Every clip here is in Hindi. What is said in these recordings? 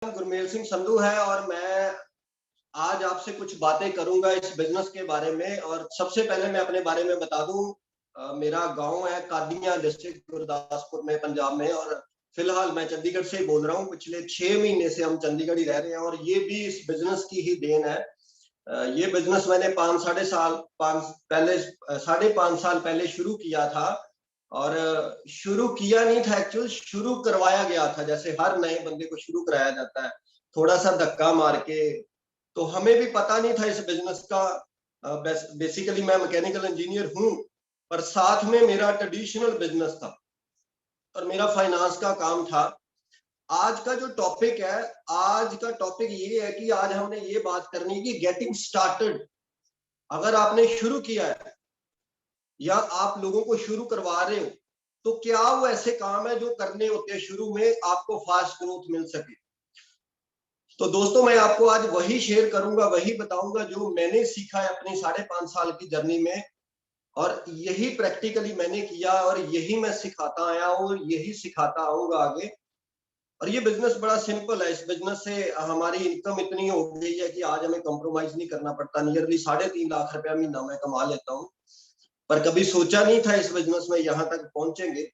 गुरमेल सिंह संधू है और मैं आज आपसे कुछ बातें करूंगा इस बिजनेस के बारे में। और सबसे पहले मैं अपने बारे में बता दूं, मेरा गांव है कादियां, डिस्ट्रिक्ट गुरदासपुर में, पंजाब में। और फिलहाल मैं चंडीगढ़ से बोल रहा हूं। पिछले 6 महीने से हम चंडीगढ़ ही रह रहे हैं और ये भी इस बिजनेस की ही देन है। ये बिजनेस मैंने 5.5 साल पहले शुरू किया था। और शुरू किया नहीं था, एक्चुअल शुरू करवाया गया था, जैसे हर नए बंदे को शुरू कराया जाता है, थोड़ा सा धक्का मार के। तो हमें भी पता नहीं था इस बिजनेस का। बेसिकली मैं मैकेनिकल इंजीनियर हूं, पर साथ में मेरा ट्रेडिशनल बिजनेस था और मेरा फाइनेंस का काम था। आज का जो टॉपिक है, आज का टॉपिक ये है कि आज हमने ये बात करनी है कि गेटिंग स्टार्टेड। अगर आपने शुरू किया है या आप लोगों को शुरू करवा रहे हो, तो क्या वो ऐसे काम है जो करने होते हैं शुरू में, आपको फास्ट ग्रोथ मिल सके। तो दोस्तों, मैं आपको आज वही शेयर करूंगा, वही बताऊंगा जो मैंने सीखा है अपनी 5.5 साल की जर्नी में। और यही प्रैक्टिकली मैंने किया और यही मैं सिखाता आया हूं और यही सिखाता आऊंगा आगे। और ये बिजनेस बड़ा सिंपल है। इस बिजनेस से हमारी इनकम इतनी हो गई है कि आज हमें कॉम्प्रोमाइज नहीं करना पड़ता। नियरली 3.5 लाख रुपया महीना मैं कमा लेता हूँ। पर कभी सोचा नहीं था इस बिजनेस में यहाँ तक पहुंचेंगे।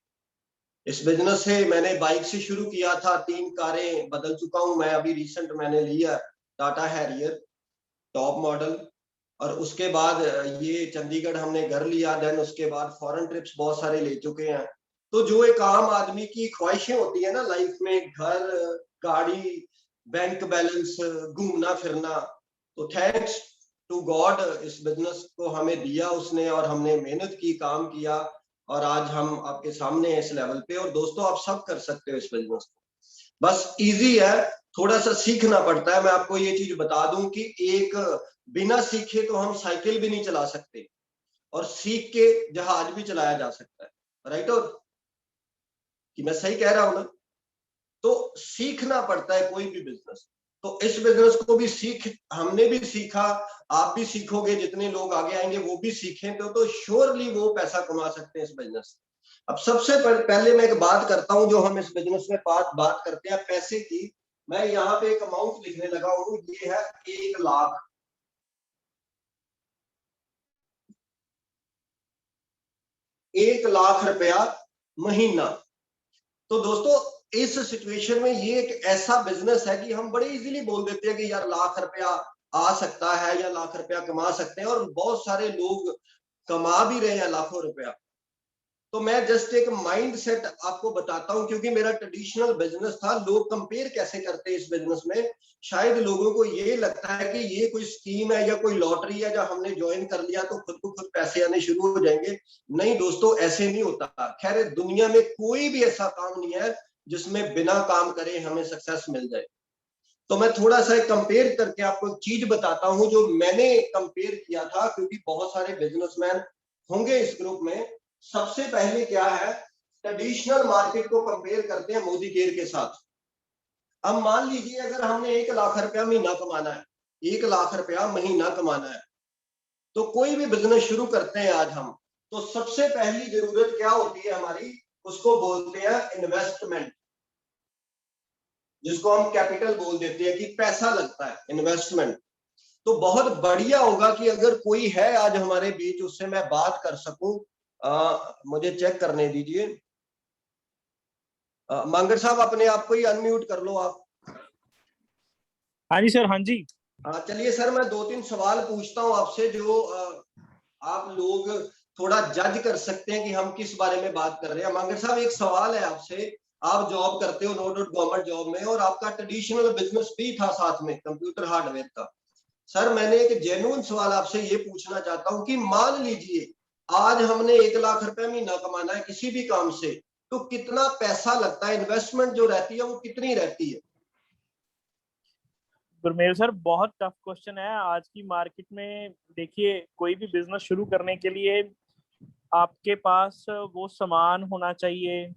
इस बिजनेस से मैंने बाइक से शुरू किया था, 3 कारें बदल चुका हूं मैं। अभी रिसेंट मैंने लिया टाटा हैरियर टॉप मॉडल। और उसके बाद ये चंडीगढ़ हमने घर लिया। देन उसके बाद फॉरेन ट्रिप्स बहुत सारे ले चुके हैं। तो जो एक आम आदमी की ख्वाहिशें होती है ना लाइफ में, घर, गाड़ी, बैंक बैलेंस, घूमना फिरना, तो थैंक्स टू गॉड इस बिजनेस को हमें दिया उसने और हमने मेहनत की, काम किया। और आज हम आपके सामने हैं इस लेवल पे। और दोस्तों, आप सब कर सकते हो इस बिजनेस को, बस इजी है। थोड़ा सा सीखना पड़ता है। मैं आपको ये चीज बता दूं कि एक बिना सीखे तो हम साइकिल भी नहीं चला सकते, और सीख के जहाज भी चलाया जा सकता है। राइट? और कि मैं सही कह रहा हूं ना? तो सीखना पड़ता है कोई भी बिजनेस। तो इस बिजनेस को भी हमने भी सीखा, आप भी सीखोगे, जितने लोग आगे आएंगे वो भी सीखें तो श्योरली वो पैसा कमा सकते हैं इस बिजनेस से। अब सबसे पहले मैं एक बात करता हूं, जो हम इस बिजनेस में बात करते हैं पैसे की। मैं यहाँ पे एक अमाउंट लिखने लगा हूं, ये है 1 लाख। 1 लाख रुपया महीना। तो दोस्तों, इस सिचुएशन में ये एक ऐसा बिजनेस है कि हम बड़े इजीली बोल देते हैं कि यार लाख रुपया आ सकता है या लाख रुपया कमा सकते हैं, और बहुत सारे लोग कमा भी रहे हैं लाखों रुपया। तो मैं जस्ट एक माइंड सेट आपको बताता हूं, क्योंकि मेरा ट्रेडिशनल बिजनेस था। लोग कंपेयर कैसे करते हैं इस बिजनेस में, शायद लोगों को ये लगता है कि ये कोई स्कीम है या कोई लॉटरी है, जब हमने ज्वाइन कर लिया तो खुद को खुद पैसे आने शुरू हो जाएंगे। नहीं दोस्तों, ऐसे नहीं होता। खैर, दुनिया में कोई भी ऐसा काम नहीं है जिसमें बिना काम करे हमें सक्सेस मिल जाए। तो मैं थोड़ा सा कंपेयर करके आपको एक चीज बताता हूं जो मैंने कंपेयर किया था, क्योंकि बहुत सारे बिजनेसमैन होंगे इस ग्रुप में। सबसे पहले क्या है, ट्रेडिशनल मार्केट को कंपेयर करते हैं मोदी केयर के साथ। अब मान लीजिए अगर हमने 1 लाख रुपया महीना कमाना है, 1 लाख रुपया महीना कमाना है, तो कोई भी बिजनेस शुरू करते हैं आज हम, तो सबसे पहली जरूरत क्या होती है हमारी, उसको बोलते हैं इन्वेस्टमेंट, जिसको हम कैपिटल बोल देते हैं, कि पैसा लगता है, इन्वेस्टमेंट। तो बहुत बढ़िया होगा कि अगर कोई है आज हमारे बीच, उससे मैं बात कर सकूं। मुझे चेक करने दीजिए। मांगर साहब, अपने आप को ही अनम्यूट कर लो आप। हाँ जी सर, हाँ जी। चलिए सर, मैं 2-3 सवाल पूछता हूं आपसे, जो आप लोग थोड़ा जज कर सकते हैं कि हम किस बारे में बात कर रहे हैं। मांगर साहब, एक सवाल है आपसे। आप जॉब करते हो, नो डाउट गवर्नमेंट जॉब में, और आपका ट्रेडिशनल बिजनेस भी था साथ में, कंप्यूटर हार्डवेयर का। सर, मैंने एक जेन्युइन सवाल आपसे ये पूछना चाहता हूं कि मान लीजिए आज हमने 1 लाख रुपया महीना कमाना है किसी भी काम से, तो कितना पैसा लगता है, इन्वेस्टमेंट जो रहती है वो कितनी रहती है? गुरमेल सर, बहुत टफ क्वेश्चन है आज की मार्केट में। देखिए, कोई भी बिजनेस शुरू करने के लिए आपके पास वो सामान होना चाहिए,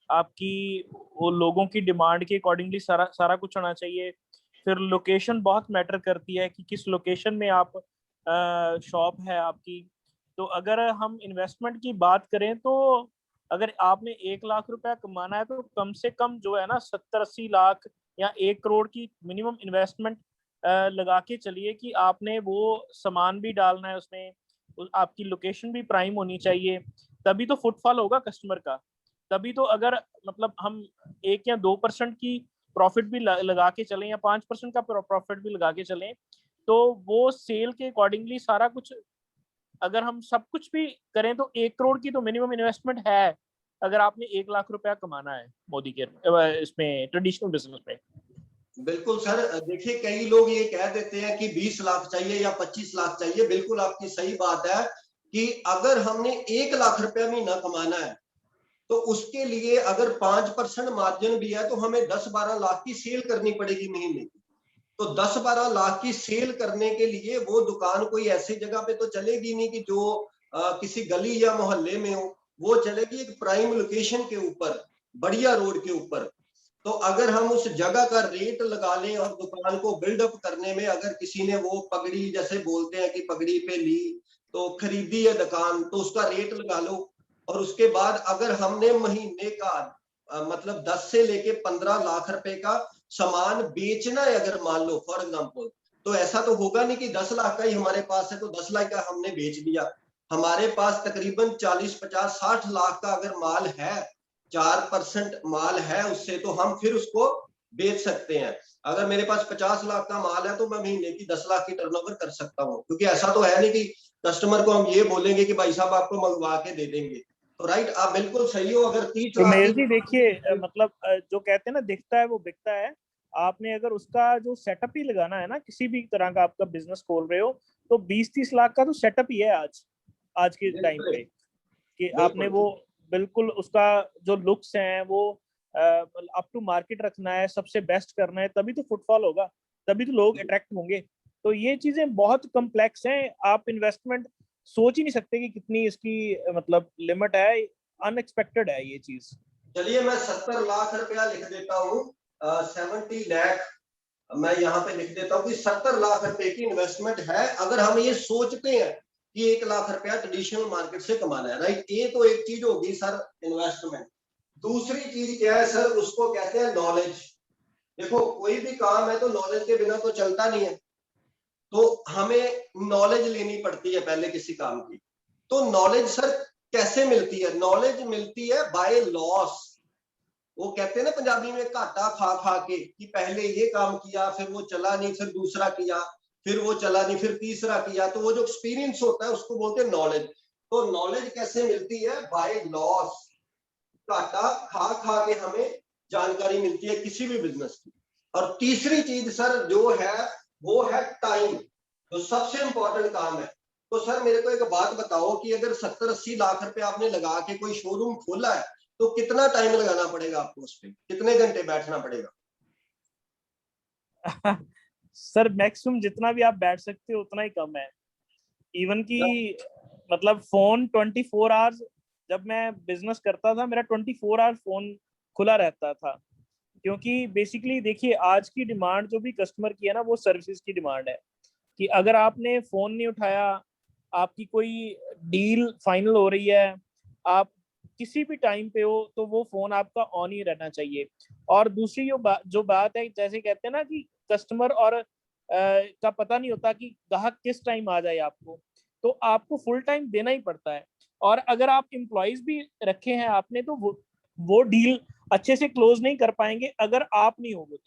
आपकी वो लोगों की डिमांड के अकॉर्डिंगली सारा सारा कुछ होना चाहिए। फिर लोकेशन बहुत मैटर करती है कि किस लोकेशन में आप शॉप है आपकी। तो अगर हम इन्वेस्टमेंट की बात करें, तो अगर आपने 1 लाख रुपया कमाना है तो कम से कम जो है ना 70-80 लाख या 1 करोड़ की मिनिमम इन्वेस्टमेंट लगा के चलिए कि आपने वो सामान भी डालना है उसमें, आपकी लोकेशन भी प्राइम होनी चाहिए, तभी तो फुटफॉल होगा कस्टमर का। तभी तो अगर मतलब हम 1 या 2% की प्रॉफिट भी लगा के चलें या 5% का प्रॉफिट भी लगा के चलें, तो वो सेल के अकॉर्डिंगली सारा कुछ, अगर हम सब कुछ भी करें तो 1 करोड़ की तो मिनिमम इन्वेस्टमेंट है, अगर आपने 1 लाख रुपया कमाना है मोदी के इसमें ट्रेडिशनल बिजनेस में। बिल्कुल सर, देखिए कई लोग ये कह देते हैं कि 20 लाख चाहिए या 25 लाख चाहिए। बिल्कुल आपकी सही बात है कि अगर हमने 1 लाख रुपया महीना कमाना है तो उसके लिए अगर 5% मार्जिन भी है तो हमें 10-12 लाख की सेल करनी पड़ेगी महीने की। तो 10-12 लाख की सेल करने के लिए वो दुकान कोई ऐसी जगह पे तो चलेगी नहीं कि जो किसी गली या मोहल्ले में हो, वो चलेगी एक प्राइम लोकेशन के ऊपर, बढ़िया रोड के ऊपर। तो अगर हम उस जगह का रेट लगा लें और दुकान को बिल्डअप करने में अगर किसी ने वो पगड़ी, जैसे बोलते हैं कि पगड़ी पे ली, तो खरीदी है दुकान, तो उसका रेट लगा लो। और उसके बाद अगर हमने महीने का मतलब 10 से लेके 15 लाख रुपए का सामान बेचना है, अगर मान लो फॉर एग्जांपल, तो ऐसा तो होगा नहीं कि 10 लाख का ही हमारे पास है तो 10 लाख का हमने बेच दिया। हमारे पास तकरीबन 40-50-60 लाख का अगर माल है, 4% माल है उससे, तो हम फिर उसको बेच सकते हैं। अगर मेरे पास 50 लाख का माल है तो मैं महीने की 10 लाख की टर्नओवर कर सकता हूँ, क्योंकि ऐसा तो है नहीं कि कस्टमर को हम ये बोलेंगे कि भाई साहब आपको मंगवा के दे देंगे। तो राइट, आप बिल्कुल सही हो। अगर 30 तो लाख मेयर की जी देखिए, मतलब जो कहते हैं ना दिखता है वो बिकता है। आपने अगर उसका जो सेटअप ही लगाना है ना, किसी भी तरह का आपका बिजनेस खोल रहे हो, तो 20-30 लाख का तो सेटअप ही है आज आज के टाइम बिल्कुल पे, कि आपने बिल्कुल वो बिल्कुल उसका जो लुक्स हैं वो अप टू मार्केट रखना है, सबसे बेस्ट करना है, तभी तो फुटफॉल होगा, तभी तो लोग अट्रैक्ट होंगे। तो ये चीजें बहुत कम्प्लेक्स हैं, आप इन्वेस्टमेंट सोच ही नहीं सकते कि कितनी इसकी मतलब लिमिट है, अनएक्सपेक्टेड है ये चीज। चलिए मैं 70 लाख रुपया लिख देता हूँ, 70 लाख मैं यहाँ पे लिख देता हूँ कि 70 लाख रुपए की इन्वेस्टमेंट है, अगर हम ये सोचते हैं कि 1 लाख रुपया ट्रेडिशनल मार्केट से कमाना है। राइट, ये तो एक चीज होगी सर, इन्वेस्टमेंट। दूसरी चीज क्या है सर, उसको कहते हैं नॉलेज। देखो कोई भी काम है तो नॉलेज के बिना तो चलता नहीं है, तो हमें नॉलेज लेनी पड़ती है पहले किसी काम की। तो नॉलेज सर कैसे मिलती है? नॉलेज मिलती है बाय लॉस। वो कहते हैं ना पंजाबी में, घाटा खा खा के, कि पहले ये काम किया फिर वो चला नहीं, फिर दूसरा किया, फिर वो चला नहीं, फिर तीसरा किया, तो वो जो एक्सपीरियंस होता है उसको बोलते हैं नॉलेज। तो नॉलेज कैसे मिलती है? By loss. घाटा खा खा के हमें जानकारी मिलती है किसी भी बिजनेस की। और तीसरी चीज सर जो है वो है टाइम, जो सबसे इंपॉर्टेंट काम है। तो सर मेरे को एक बात बताओ कि अगर 70-80 लाख रुपए आपने लगा के कोई शोरूम खोला है तो कितना टाइम लगाना पड़ेगा आपको, उस पर कितने घंटे बैठना पड़ेगा? सर मैक्सिमम जितना भी आप बैठ सकते हो उतना ही कम है। इवन की मतलब फोन 24 आवर्स, जब मैं बिजनेस करता था मेरा 24 आवर्स फोन खुला रहता था, क्योंकि बेसिकली देखिए आज की डिमांड जो भी कस्टमर की है ना, वो सर्विसेज की डिमांड है, कि अगर आपने फोन नहीं उठाया, आपकी कोई डील फाइनल हो रही है, आप किसी भी टाइम पे हो, तो वो फोन आपका ऑन ही रहना चाहिए। और दूसरी जो बात है, जैसे कहते हैं ना कि कस्टमर और का पता नहीं होता कि ग्राहक किस टाइम आ जाए आपको, तो आपको फुल टाइम देना ही पड़ता है। और अगर आप एम्प्लॉयज भी रखे हैं आपने, तो वो डील अच्छे से क्लोज नहीं कर पाएंगे अगर आप नहीं होगे।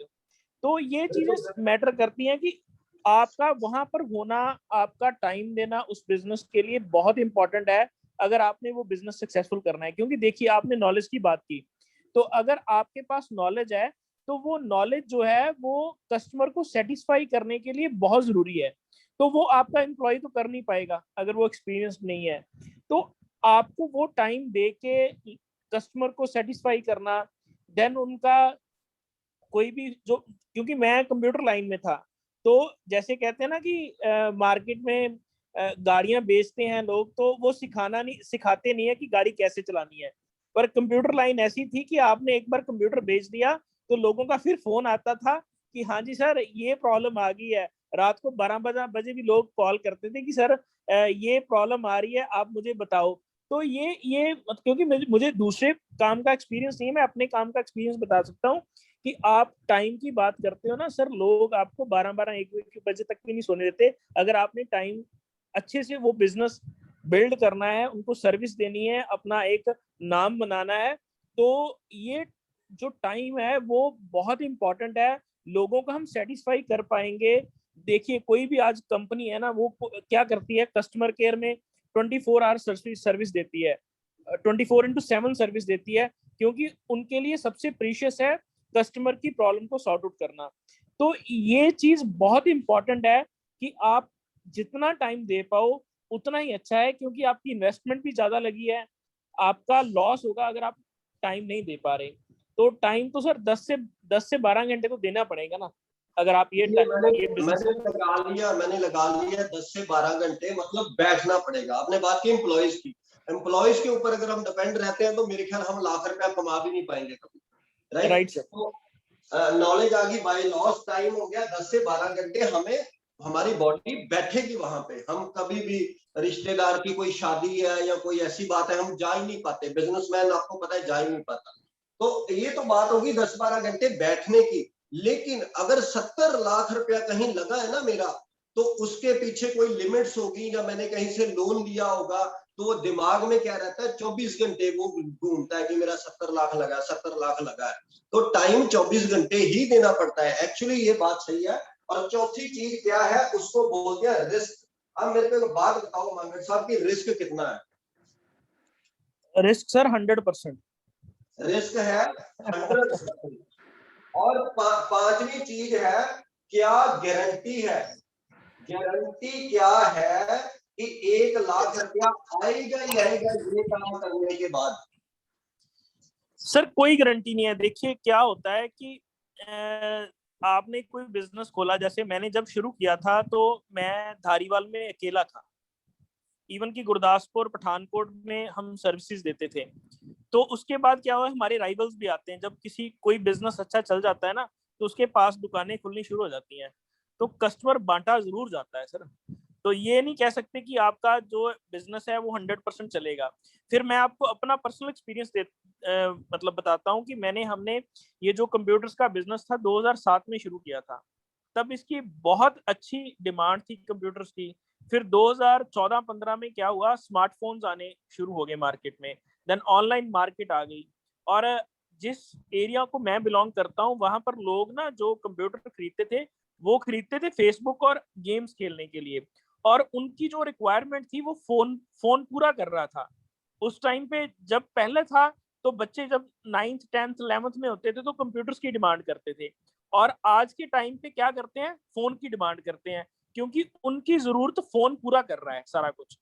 तो ये चीजें मैटर करती हैं कि आपका वहां पर होना, आपका टाइम देना उस बिजनेस के लिए बहुत इंपॉर्टेंट है, अगर आपने वो बिजनेस सक्सेसफुल करना है। क्योंकि देखिए आपने नॉलेज की बात की, तो अगर आपके पास नॉलेज है तो वो नॉलेज जो है वो कस्टमर को सेटिस्फाई करने के लिए बहुत जरूरी है। तो वो आपका एम्प्लॉय तो कर नहीं पाएगा अगर वो एक्सपीरियंस नहीं है। तो आपको वो टाइम दे के कस्टमर को सेटिस्फाई करना, देन उनका कोई भी जो, क्योंकि मैं कंप्यूटर लाइन में था, तो जैसे कहते हैं ना कि मार्केट में गाड़ियां बेचते हैं लोग, तो वो सिखाते नहीं है कि गाड़ी कैसे चलानी है। पर कंप्यूटर लाइन ऐसी थी कि आपने एक बार कंप्यूटर बेच दिया तो लोगों का फिर फोन आता था कि हाँ जी सर ये प्रॉब्लम आ गई है। रात को 12 बजे भी लोग कॉल करते थे कि सर ये प्रॉब्लम आ रही है, आप मुझे बताओ। तो ये क्योंकि मुझे दूसरे काम का एक्सपीरियंस नहीं है, मैं अपने काम का एक्सपीरियंस बता सकता हूँ कि आप टाइम की बात करते हो ना सर, लोग आपको 12-12 1 बजे तक भी नहीं सोने देते। अगर आपने टाइम अच्छे से वो बिजनेस बिल्ड करना है, उनको सर्विस देनी है, अपना एक नाम बनाना है, तो ये जो टाइम है वो बहुत इंपॉर्टेंट है। लोगों को हम सेटिस्फाई कर पाएंगे। देखिए कोई भी आज कंपनी है ना, वो क्या करती है, कस्टमर केयर में 24 आवर सर्विस देती है, 24/7 सर्विस देती है, क्योंकि उनके लिए सबसे प्रीशियस है कस्टमर की प्रॉब्लम को सॉर्ट आउट करना। तो ये चीज बहुत इंपॉर्टेंट है कि आप जितना टाइम दे पाओ उतना ही अच्छा है, क्योंकि आपकी इन्वेस्टमेंट भी ज्यादा लगी है। आपका लॉस होगा अगर आप टाइम नहीं दे पा रहे। तो टाइम तो सर 10 से 12 घंटे तो देना पड़ेगा ना, अगर आप ये बिजनेस। मैंने लगा लिया 10 से 12 घंटे, मतलब बैठना पड़ेगा। आपने बात की एम्प्लॉयज की, एम्प्लॉयज के ऊपर अगर हम डिपेंड रहते हैं तो मेरे ख्याल हम लाख रुपया कमा भी नहीं पाएंगे कभी, राइट। Right sir. तो नॉलेज आ गई, बाय लॉस टाइम हो गया 10 से 12 घंटे, हमें हमारी बॉडी बैठेगी वहां पे। हम कभी भी रिश्तेदार की कोई शादी है या कोई ऐसी बात है, हम जा ही नहीं पाते। बिजनेसमैन आपको पता है जा ही नहीं पाता। तो ये तो बात होगी 10-12 घंटे बैठने की। लेकिन अगर 70 लाख रुपया कहीं लगा है ना मेरा, तो उसके पीछे कोई लिमिट्स होगी या मैंने कहीं से लोन लिया होगा, तो वो दिमाग में क्या रहता है 24 घंटे वो घूमता है कि मेरा 70 लाख लगा, 70 लाख लगा है। तो टाइम 24 घंटे ही देना पड़ता है। एक्चुअली ये बात सही है। और चौथी चीज क्या है, उसको बोलते हैं रिस्क। अब मेरे को बात बताओ मांगट साहब की, रिस्क कितना है? Risk sir 100%। रिस्क है 100%। और पांचवी चीज है, क्या गारंटी है? गारंटी क्या है कि 1 लाख रुपया आएगा ही आएगा ये काम करने के बाद? सर कोई गारंटी नहीं है। देखिए क्या होता है कि आपने कोई बिजनेस खोला, जैसे मैंने जब शुरू किया था तो मैं धारीवाल में अकेला था। इवन की गुरदासपुर पठानकोट में हम सर्विसेज देते थे। तो उसके बाद क्या हुआ, हमारे राइवल्स भी आते हैं। जब किसी कोई बिजनेस अच्छा चल जाता है ना, तो उसके पास दुकानें खुलनी शुरू हो जाती हैं, तो कस्टमर बांटा जरूर जाता है सर। तो ये नहीं कह सकते कि आपका जो बिजनेस है वो 100% चलेगा। फिर मैं आपको अपना पर्सनल एक्सपीरियंस मतलब बताता हूँ कि हमने ये जो कंप्यूटर्स का बिजनेस था 2007 में शुरू किया था। तब इसकी बहुत अच्छी डिमांड थी कंप्यूटर्स की। फिर 2014-15 में क्या हुआ, स्मार्टफोन्स आने शुरू हो गए मार्केट में, देन ऑनलाइन मार्केट आ गई। और जिस एरिया को मैं बिलोंग करता हूँ वहां पर लोग ना जो कंप्यूटर खरीदते थे, वो खरीदते थे फेसबुक और गेम्स खेलने के लिए। और उनकी जो रिक्वायरमेंट थी वो फोन फोन पूरा कर रहा था। उस टाइम पे जब पहले था, तो बच्चे जब 9th 10th 11th में होते थे तो कंप्यूटर्स की डिमांड करते थे। और आज के टाइम पे क्या करते हैं, फोन की डिमांड करते हैं, क्योंकि उनकी जरूरत फोन पूरा कर रहा है सारा कुछ।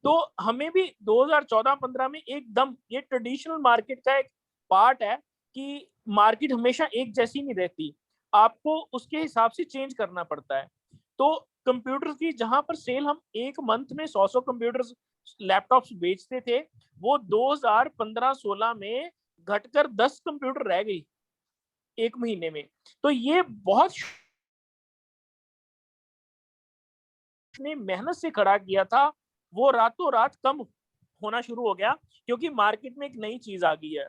तो हमें भी 2014-15 में एकदम ये ट्रेडिशनल मार्केट का एक पार्ट है कि मार्केट हमेशा एक जैसी नहीं रहती, आपको उसके हिसाब से चेंज करना पड़ता है। तो कंप्यूटर की जहां पर सेल हम एक मंथ में 100 कंप्यूटर्स लैपटॉप्स बेचते थे, वो 2015-16 में घटकर 10 कंप्यूटर रह गई एक महीने में। तो ये बहुत ने मेहनत से खड़ा किया था, वो रातों रात कम होना शुरू हो गया, क्योंकि मार्केट में एक नई चीज आ गई है,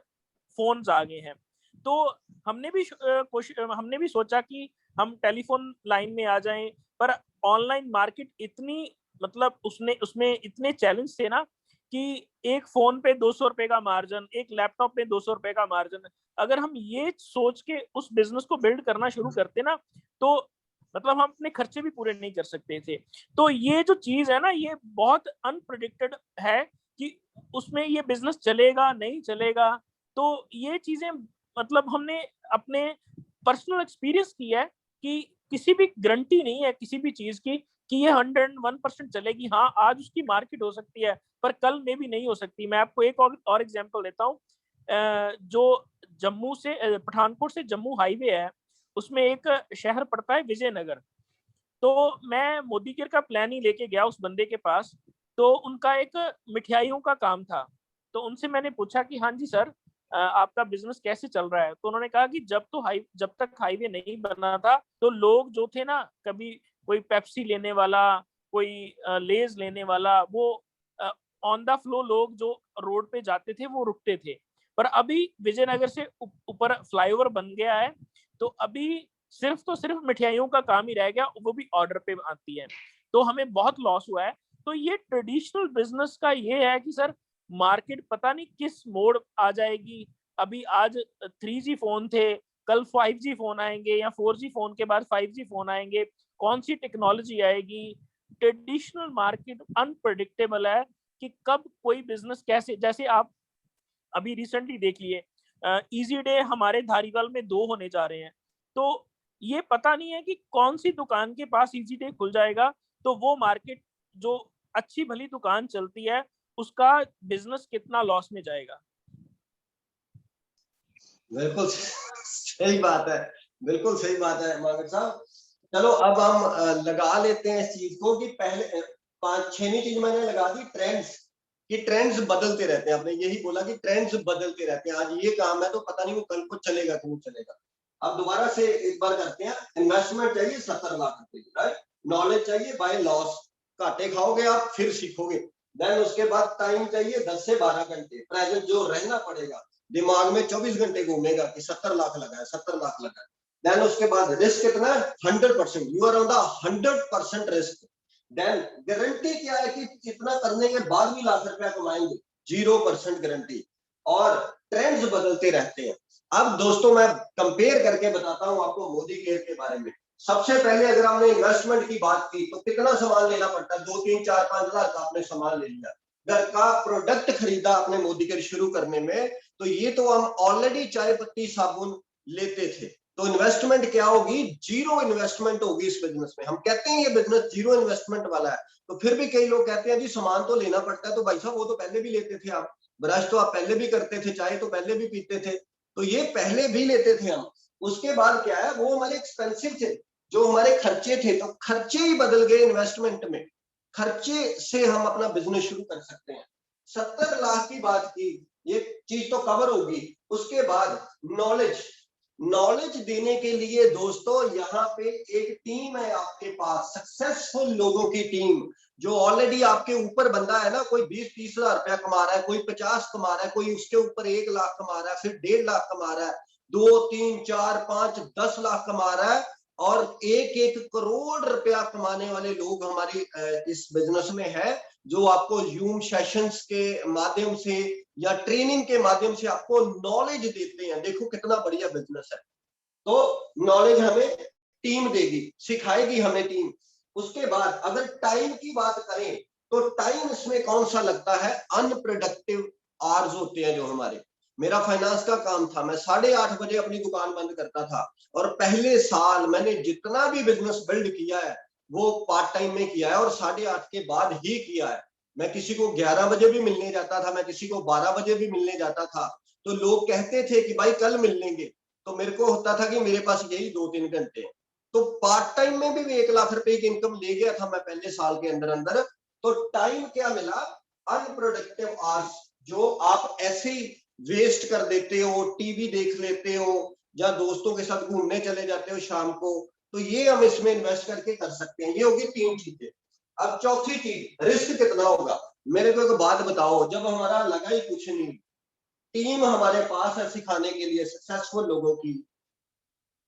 फोन्स आ गए हैं। तो हमने भी सोचा कि हम टेलीफोन लाइन में आ जाएं, पर ऑनलाइन मार्केट इतनी, मतलब उसने उसमें इतने चैलेंज थे ना कि एक फोन पे 200 रुपए का मार्जिन, एक लैपटॉप पे 200 रुपए का मार्जिन। अगर हम ये सोच के उस बिजनेस को बिल्ड करना शुरू करते ना, तो मतलब हम अपने खर्चे भी पूरे नहीं कर सकते थे। तो ये जो चीज है ना, ये बहुत अनप्रिडिक्टेड है कि उसमें ये बिजनेस चलेगा नहीं चलेगा। तो ये चीजें मतलब हमने अपने पर्सनल एक्सपीरियंस किया है कि किसी भी गारंटी नहीं है किसी भी चीज की कि ये 101% चलेगी। हाँ, आज उसकी मार्केट हो सकती है पर कल में भी नहीं हो सकती। मैं आपको एक और एग्जांपल देता हूँ। जो जम्मू से पठानकोट से जम्मू हाईवे है, उसमें एक शहर पड़ता है विजयनगर। तो मैं मोदी केयर का प्लान ही लेके गया उस बंदे के पास। तो उनका एक मिठाइयों का काम था। तो उनसे मैंने पूछा कि हाँ जी सर, आपका बिजनेस कैसे चल रहा है? तो उन्होंने कहा कि जब तक हाईवे नहीं बना था तो लोग जो थे ना, कभी कोई पेप्सी लेने वाला, कोई लेज लेने वाला, वो ऑन द फ्लो लोग जो रोड पे जाते थे वो रुकते थे। पर अभी विजयनगर से ऊपर फ्लाईओवर बन गया है, तो अभी सिर्फ मिठाइयों का काम ही रह गया, वो भी ऑर्डर पे आती है, तो हमें बहुत लॉस हुआ है। तो ये ट्रेडिशनल बिजनेस का ये है कि सर मार्केट पता नहीं किस मोड़ आ जाएगी। अभी आज 3G फोन थे, कल 5G फोन आएंगे, या 4G फोन के बाद 5G फोन आएंगे, कौन सी टेक्नोलॉजी आएगी। ट्रेडिशनल मार्केट अनप्रेडिक्टेबल है कि कब कोई बिजनेस कैसे, जैसे आप अभी रिसेंटली देख लिए इजी डे हमारे धारीवाल में 2 होने जा रहे हैं, तो ये पता नहीं है कि कौन सी दुकान के पास इजी डे खुल जाएगा, तो वो मार्केट जो अच्छी भली दुकान चलती है उसका बिजनेस कितना लॉस में जाएगा। बिल्कुल सही बात है, बिल्कुल सही बात है मागर साहब। चलो अब हम लगा लेते हैं इस चीज को कि पहले 5-6वीं चीज मैंने लगा दी, ट्रेंड्स, कि ट्रेंड्स बदलते रहते हैं। आपने यही बोला कि ट्रेंड्स बदलते रहते हैं, आज ये काम है तो पता नहीं वो कल को चलेगा कि नहीं चलेगा। अब दोबारा से एक बार करते हैं। इन्वेस्टमेंट चाहिए 70 लाख रुपए, राइट। नॉलेज चाहिए बाय लॉस, घाटे खाओगे आप फिर सीखोगे। देन उसके बाद टाइम चाहिए 10 से 12 घंटे, प्रेजेंट जो रहना पड़ेगा, दिमाग में 24 घंटे घूमेगा कि 70 लाख लगा है, 70 लाख लगा है। देन उसके बाद रिस्क कितना है, 100%, you are on the 100% risk. Then guarantee क्या है कि इतना करने के बाद भी लाख रुपया कमाएंगे, 0% गारंटी। और ट्रेंड्स बदलते रहते हैं। अब दोस्तों मैं कंपेयर करके बताता हूं आपको मोदी केयर के बारे में। सबसे पहले अगर आपने इन्वेस्टमेंट की बात की तो कितना सामान लेना पड़ता है, 2, 3, 4, 5 हजार का आपने सामान ले लिया, घर का प्रोडक्ट खरीदा आपने मोदी केयर शुरू करने में, तो ये तो हम ऑलरेडी चाय पत्ती साबुन लेते थे। तो इन्वेस्टमेंट क्या होगी, जीरो इन्वेस्टमेंट होगी इस बिजनेस में। हम कहते हैं ये बिजनेस जीरो इन्वेस्टमेंट वाला है, तो फिर भी कई लोग कहते हैं जी सामान तो लेना पड़ता है। तो भाई साहब वो तो पहले भी लेते थे आप, ब्रश तो आप पहले भी करते थे, चाय तो पहले भी पीते थे, तो ये पहले भी लेते थे हम। उसके बाद क्या है, वो हमारे एक्सपेंसिव थे, जो हमारे खर्चे थे, तो खर्चे ही बदल गए इन्वेस्टमेंट में। खर्चे से हम अपना बिजनेस शुरू कर सकते हैं। 70 लाख की बात की, ये चीज तो कवर होगी। उसके बाद नॉलेज, नॉलेज देने के लिए दोस्तों यहाँ पे एक टीम है आपके पास, सक्सेसफुल लोगों की टीम, जो ऑलरेडी आपके ऊपर बंदा है ना, कोई 20-30 हजार रुपया कमा रहा है, कोई 50 कमा रहा है, कोई उसके ऊपर 1 लाख कमा रहा है, फिर 1.5 लाख कमा रहा है, 2, 3, 4, 5, 10 लाख कमा रहा है, और 1-1 करोड़ रुपया कमाने वाले लोग हमारी इस बिजनेस में है, जो आपको जूम सेशंस के माध्यम से या ट्रेनिंग के माध्यम से आपको नॉलेज देते हैं। देखो कितना बढ़िया बिजनेस है। तो नॉलेज हमें टीम देगी, सिखाएगी हमें टीम। उसके बाद अगर टाइम की बात करें तो टाइम इसमें कौन सा लगता है, अनप्रोडक्टिव आवर्स होते हैं जो हमारे। मेरा फाइनेंस का काम था, मैं 8:30 बजे अपनी दुकान बंद करता था, और पहले साल मैंने जितना भी बिजनेस बिल्ड किया है वो पार्ट टाइम में किया है, और 8:30 के बाद ही किया है। मैं किसी को 11 बजे भी मिलने जाता था, मैं किसी को 12 बजे भी मिलने जाता था। तो लोग कहते थे कि भाई कल मिल लेंगे, तो मेरे को होता था कि मेरे पास यही 2-3 घंटे हैं। तो पार्ट टाइम में भी 1 लाख रुपए की इनकम ले गया था मैं पहले साल के अंदर अंदर। तो टाइम क्या मिला, अनप्रोडक्टिव आवर्स, जो आप ऐसे ही वेस्ट कर देते हो, टीवी देख लेते हो या दोस्तों के साथ घूमने चले जाते हो शाम को, तो ये हम इसमें इन्वेस्ट करके कर सकते हैं। ये होगी 3 चीजें। अब चौथी चीज, रिस्क कितना होगा। मेरे को एक बात बताओ, जब हमारा लगा ही कुछ नहीं, टीम हमारे पास है सिखाने के लिए सक्सेसफुल लोगों की,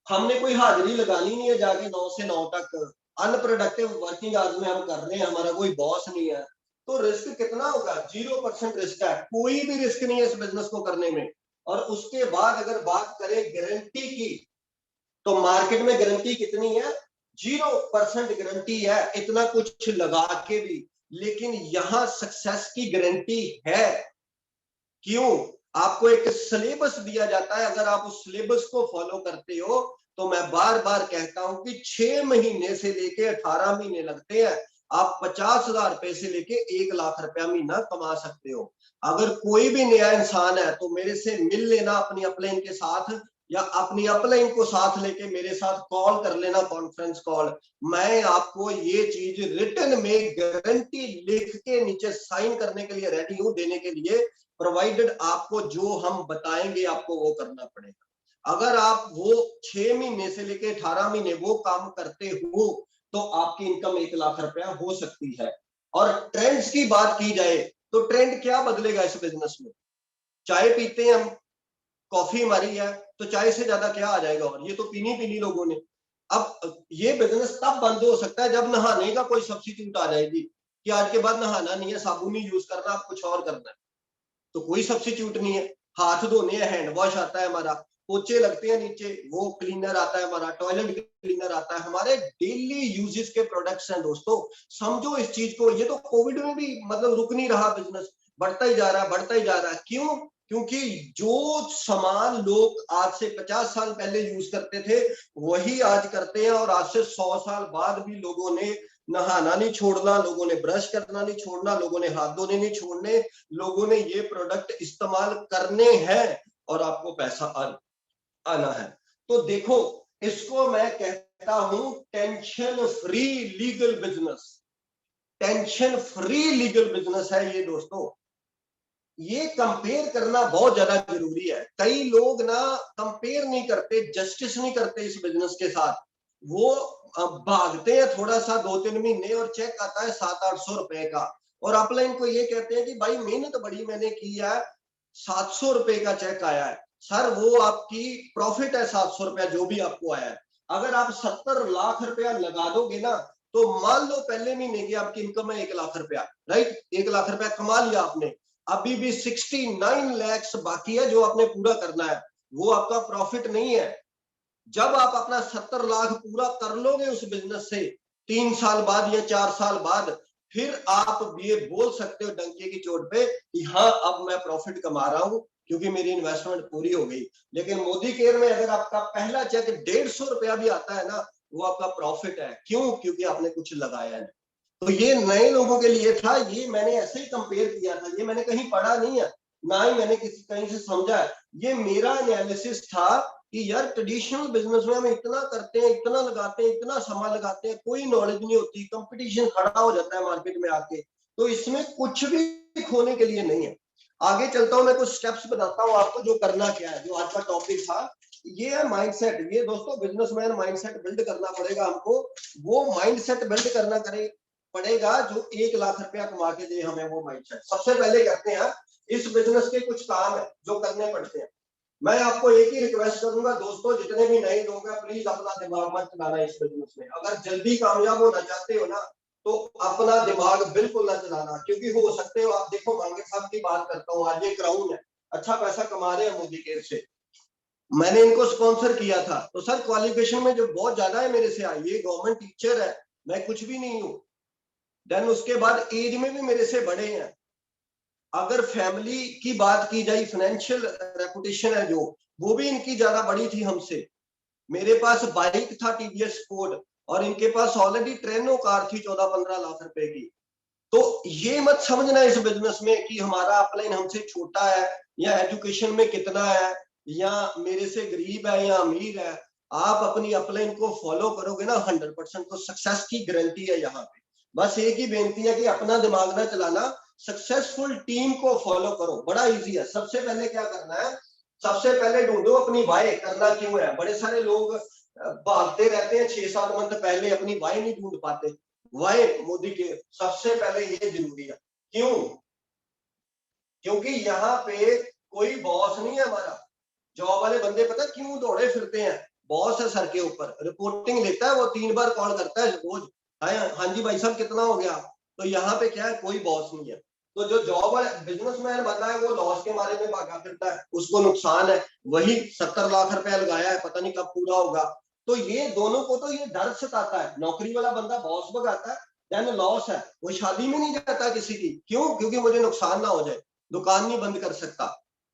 हमने कोई हाजिरी लगानी नहीं है जाके 9 से 9 तक, अनप्रोडक्टिव वर्किंग आवर्स में हम कर रहे हैं, हमारा कोई बॉस नहीं है, तो रिस्क कितना होगा, 0% रिस्क है, कोई भी रिस्क नहीं है इस बिजनेस को करने में। और उसके बाद अगर बात करें गारंटी की, तो मार्केट में गारंटी कितनी है, 0% गारंटी है, इतना कुछ लगा के भी। लेकिन यहां सक्सेस की गारंटी है। क्यों, आपको एक सिलेबस दिया जाता है, अगर आप उस सिलेबस को फॉलो करते हो, तो मैं बार बार कहता हूं कि 6 महीने से लेके 18 महीने लगते हैं, आप 50,000 रुपए से लेके 1 लाख रुपया महीना कमा सकते हो। अगर कोई भी नया इंसान है तो मेरे से मिल लेना अपनी अपलाइन के साथ, या अपनी अपलाइन को साथ लेके मेरे साथ कॉल कर लेना, कॉन्फ्रेंस कॉल। मैं आपको ये चीज रिटन में गारंटी लिख के नीचे साइन करने के लिए रेडी हूं देने के लिए, प्रोवाइडेड आपको जो हम बताएंगे आपको वो करना पड़ेगा। अगर आप वो 6 महीने से लेके 18 महीने वो काम करते हो, तो आपकी इनकम 1 लाख रुपया हो सकती है। और ट्रेंड्स की बात की जाए तो ट्रेंड क्या बदलेगा इस बिजनेस में, चाय पीते हैं हम, कॉफी हमारी है, तो चाय से ज्यादा क्या आ जाएगा, और ये तो पीनी पीनी लोगों ने। अब ये बिजनेस तब बंद हो सकता है जब नहाने का कोई सब्स्टिट्यूट आ जाएगी कि आज के बाद नहाना नहीं है, साबुन ही यूज करना, आप कुछ और करना है, तो कोई सब्स्टिट्यूट नहीं है। हाथ धोने हैं, हैंड वॉश आता है हमारा, पोचे लगते हैं नीचे, वो क्लीनर आता है हमारा, टॉयलेट क्लीनर आता है, हमारे डेली यूजेस के प्रोडक्ट्स हैं दोस्तों। समझो इस चीज को, ये तो कोविड में भी मतलब रुक नहीं रहा, बिजनेस बढ़ता ही जा रहा है, बढ़ता ही जा रहा है। क्यों? क्योंकि जो सामान लोग आज से 50 साल पहले यूज करते थे वही आज करते हैं, और आज से 100 साल बाद भी लोगों ने नहाना नहीं छोड़ना, लोगों ने ब्रश करना नहीं छोड़ना, लोगों ने हाथ धोने नहीं छोड़ने, लोगों ने ये प्रोडक्ट इस्तेमाल करने हैं, और आपको पैसा आना है। तो देखो, इसको मैं कहता हूं tension free legal business. Tension free legal business है ये दोस्तों। ये कंपेयर करना बहुत ज्यादा जरूरी है। कई लोग ना कंपेयर नहीं करते, जस्टिस नहीं करते इस बिजनेस के साथ। वो भागते हैं थोड़ा सा 2-3 महीने, और चेक आता है 700-800 रुपए का, और अपलाइन को ये कहते हैं कि भाई मेहनत बड़ी मैंने की है, 700 रुपए का चेक आया है। सर वो आपकी प्रॉफिट है, 700 रुपया जो भी आपको आया है। अगर आप 70 लाख रुपया लगा दोगे ना, तो मान लो पहले महीने की आपकी इनकम है 1 लाख रुपया, राइट, 1 लाख रुपया कमा लिया आपने, अभी भी 69 लैक्स बाकी है जो आपने पूरा करना है, वो आपका प्रॉफिट नहीं है। जब आप अपना 70 लाख पूरा कर लोगे उस बिजनेस से 3 साल बाद या 4 साल बाद, फिर आप ये बोल सकते हो डंके की चोट पे कि हाँ अब मैं प्रॉफिट कमा रहा हूं क्योंकि मेरी इन्वेस्टमेंट पूरी हो गई। लेकिन मोदी केयर में अगर आपका पहला चेक 150 रुपया भी आता है ना, वो आपका प्रॉफिट है। क्यों? क्योंकि आपने कुछ लगाया है। तो ये नए लोगों के लिए था, ये मैंने ऐसे ही कंपेयर किया था, ये मैंने कहीं पढ़ा नहीं है, ना ही मैंने किसी कहीं से समझा है। ये मेरा एनालिसिस था कि यार ट्रेडिशनल बिजनेस में हम इतना करते हैं, इतना लगाते हैं, इतना समय लगाते हैं, कोई नॉलेज नहीं होती, कंपटीशन खड़ा हो जाता है मार्केट में आके, तो इसमें कुछ भी खोने के लिए नहीं है। आगे चलता हूं, मैं कुछ स्टेप्स बताता हूं आपको जो करना क्या है, जो आज का टॉपिक था। ये है माइंडसेट। ये दोस्तों बिजनेसमैन माइंडसेट बिल्ड करना पड़ेगा हमको। वो माइंडसेट बिल्ड करना पड़ेगा जो 1 लाख रुपया कमा के दे हमें, वो माइंडसेट। सबसे पहले करते हैं इस बिजनेस के कुछ काम है जो करने पड़ते हैं। मैं आपको एक ही रिक्वेस्ट करूंगा दोस्तों, जितने भी नए लोग हैं, प्लीज अपना दिमाग मत चलाना इस बिजनेस में। अगर जल्दी कामयाब होना चाहते हो ना, तो अपना दिमाग बिल्कुल ना चलाना, क्योंकि हो सकते हो आप देखो, मांगे साहब की बात करता हूँ, आज ये क्राउन है, अच्छा पैसा कमा रहे हैं मोदी केयर से, मैंने इनको स्पॉन्सर किया था, तो सर क्वालिफिकेशन में जो बहुत ज्यादा है मेरे से, ये गवर्नमेंट टीचर है, मैं कुछ भी नहीं हूँ। देन उसके बाद एज में भी मेरे से बड़े हैं। अगर फैमिली की बात की जाए, फाइनेंशियल रेपुटेशन है जो, वो भी इनकी ज्यादा बड़ी थी हमसे। मेरे पास बाइक था टीवीएस स्पोर्ट, और इनके पास ऑलरेडी ट्रेनो कार थी 14-15 लाख रुपए की। तो ये मत समझना इस बिजनेस में कि हमारा अपलाइन हमसे छोटा है, या एजुकेशन में कितना है, या मेरे से गरीब है या अमीर है। आप अपनी अपलाइन को फॉलो करोगे ना, 100% तो सक्सेस की गारंटी है यहाँ पे। बस एक ही बेनती है कि अपना दिमाग ना चलाना, सक्सेसफुल टीम को फॉलो करो, बड़ा इजी है। सबसे पहले क्या करना है, सबसे पहले ढूंढो अपनी वाई, करना क्यों है। बड़े सारे लोग भागते रहते हैं, 6-7 मंथ पहले अपनी वाई नहीं ढूंढ पाते। वाई मोदी के सबसे पहले ये जरूरी है। क्यों? क्योंकि यहाँ पे कोई बॉस नहीं है हमारा। जॉब वाले बंदे पता क्यों दौड़े फिरते हैं, बॉस है सर के ऊपर, रिपोर्टिंग लेता है, वो 3 बार कॉल करता है रोज, हाँ जी भाई साहब कितना हो गया। तो यहाँ पे क्या है, कोई बॉस नहीं है। तो जो जॉब वाला बिजनेसमैन बंदा है, वो लॉस के मारे में भागा फिरता है, उसको नुकसान है। वही 70 लाख रुपया लगाया है, पता नहीं कब पूरा होगा। तो ये दोनों को तो ये डर सताता है। नौकरी वाला बंदा बॉस भगाता है, देन लॉस है, वो शादी में नहीं जाता किसी की। क्यों? क्योंकि मुझे नुकसान ना हो जाए, दुकान नहीं बंद कर सकता।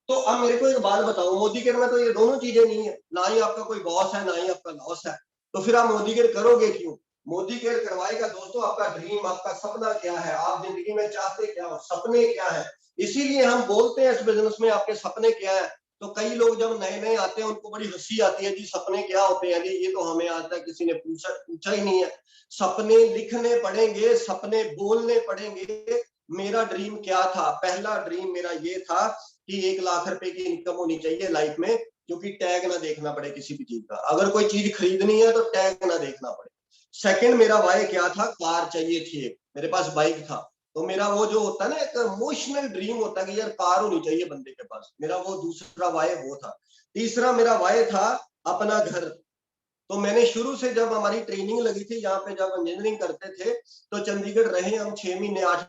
तो अब मेरे को एक बात बताओ, मोदी केयर में तो ये दोनों चीजें नहीं है, ना ही आपका कोई बॉस है, ना ही आपका लॉस है। तो फिर आप मोदी केयर करोगे क्यों? मोदी केयर करवाएगा दोस्तों आपका ड्रीम, आपका सपना क्या है, आप जिंदगी में चाहते क्या हो, सपने क्या है। इसीलिए हम बोलते हैं इस बिजनेस में आपके सपने क्या है। तो कई लोग जब नए नए आते हैं, उनको बड़ी हंसी आती है जी, सपने क्या होते हैं जी, ये तो हमें आज तक किसी ने पूछा ही नहीं है। सपने लिखने पड़ेंगे, सपने बोलने पड़ेंगे। मेरा ड्रीम क्या था? पहला ड्रीम मेरा ये था कि 1 लाख रुपए की इनकम होनी चाहिए लाइफ में, क्योंकि टैग ना देखना पड़े किसी भी चीज का। अगर कोई चीज खरीदनी है तो टैग ना देखना पड़े। सेकंड मेरा वाई क्या था, कार चाहिए थी एक, मेरे पास बाइक था। तो मेरा वो जो होता है ना एक इमोशनल ड्रीम होता है कि यार कार होनी चाहिए बंदे के पास, मेरा वो दूसरा वाय वो था। तीसरा मेरा वाय था अपना घर। तो मैंने शुरू से जब हमारी ट्रेनिंग लगी थी यहाँ पे, जब इंजीनियरिंग करते थे तो चंडीगढ़ रहे हम 6 महीने 8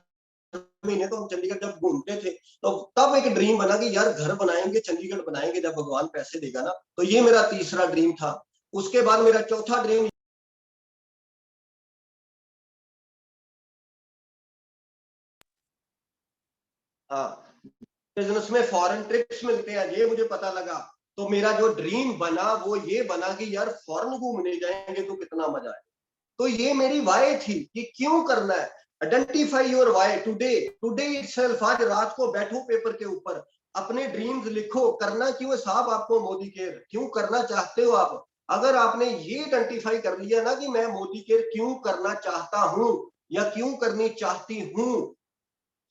महीने, तो हम चंडीगढ़ जब घूमते थे तो तब एक ड्रीम बना कि यार घर बनाएंगे, चंडीगढ़ बनाएंगे जब भगवान पैसे देगा ना। तो ये मेरा तीसरा ड्रीम था। उसके बाद मेरा चौथा ड्रीम, हाँ, बिजनेस में फॉरेन ट्रिप्स मिलते हैं ये मुझे पता लगा। तो मेरा जो ड्रीम बना वो ये बना कि यार फॉरेन घूमने जाएंगे तो कितना मजा है। तो ये मेरी वाय थी कि क्यों करना है। Identify your Y today, today itself, आज रात को बैठो पेपर के ऊपर, अपने ड्रीम्स लिखो। करना क्यों है साहब आपको मोदी केयर, क्यों करना चाहते हो आप। अगर आपने ये आइडेंटिफाई कर लिया ना कि मैं मोदी केयर क्यों करना चाहता हूं या क्यों करनी चाहती हूं,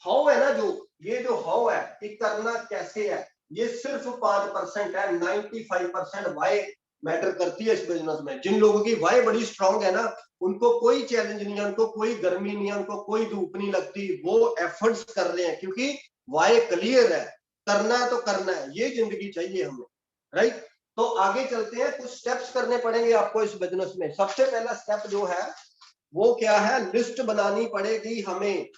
हाउ है ना, जो ये जो हाउ है कि करना कैसे है, ये सिर्फ 5% है। 95% वाई मैटर करती है इस बिजनेस में। जिन लोगों की वाई बड़ी स्ट्रांग है ना, उनको कोई चैलेंज नहीं है, उनको कोई गर्मी नहीं है, उनको कोई धूप नहीं लगती, वो एफर्ट्स कर रहे हैं क्योंकि वाई क्लियर है। करना है तो करना है, ये जिंदगी चाहिए हमें, राइट। तो आगे चलते हैं, कुछ स्टेप्स करने पड़ेंगे आपको इस बिजनेस में। सबसे पहला स्टेप जो है वो क्या है, लिस्ट बनानी पड़ेगी हमें।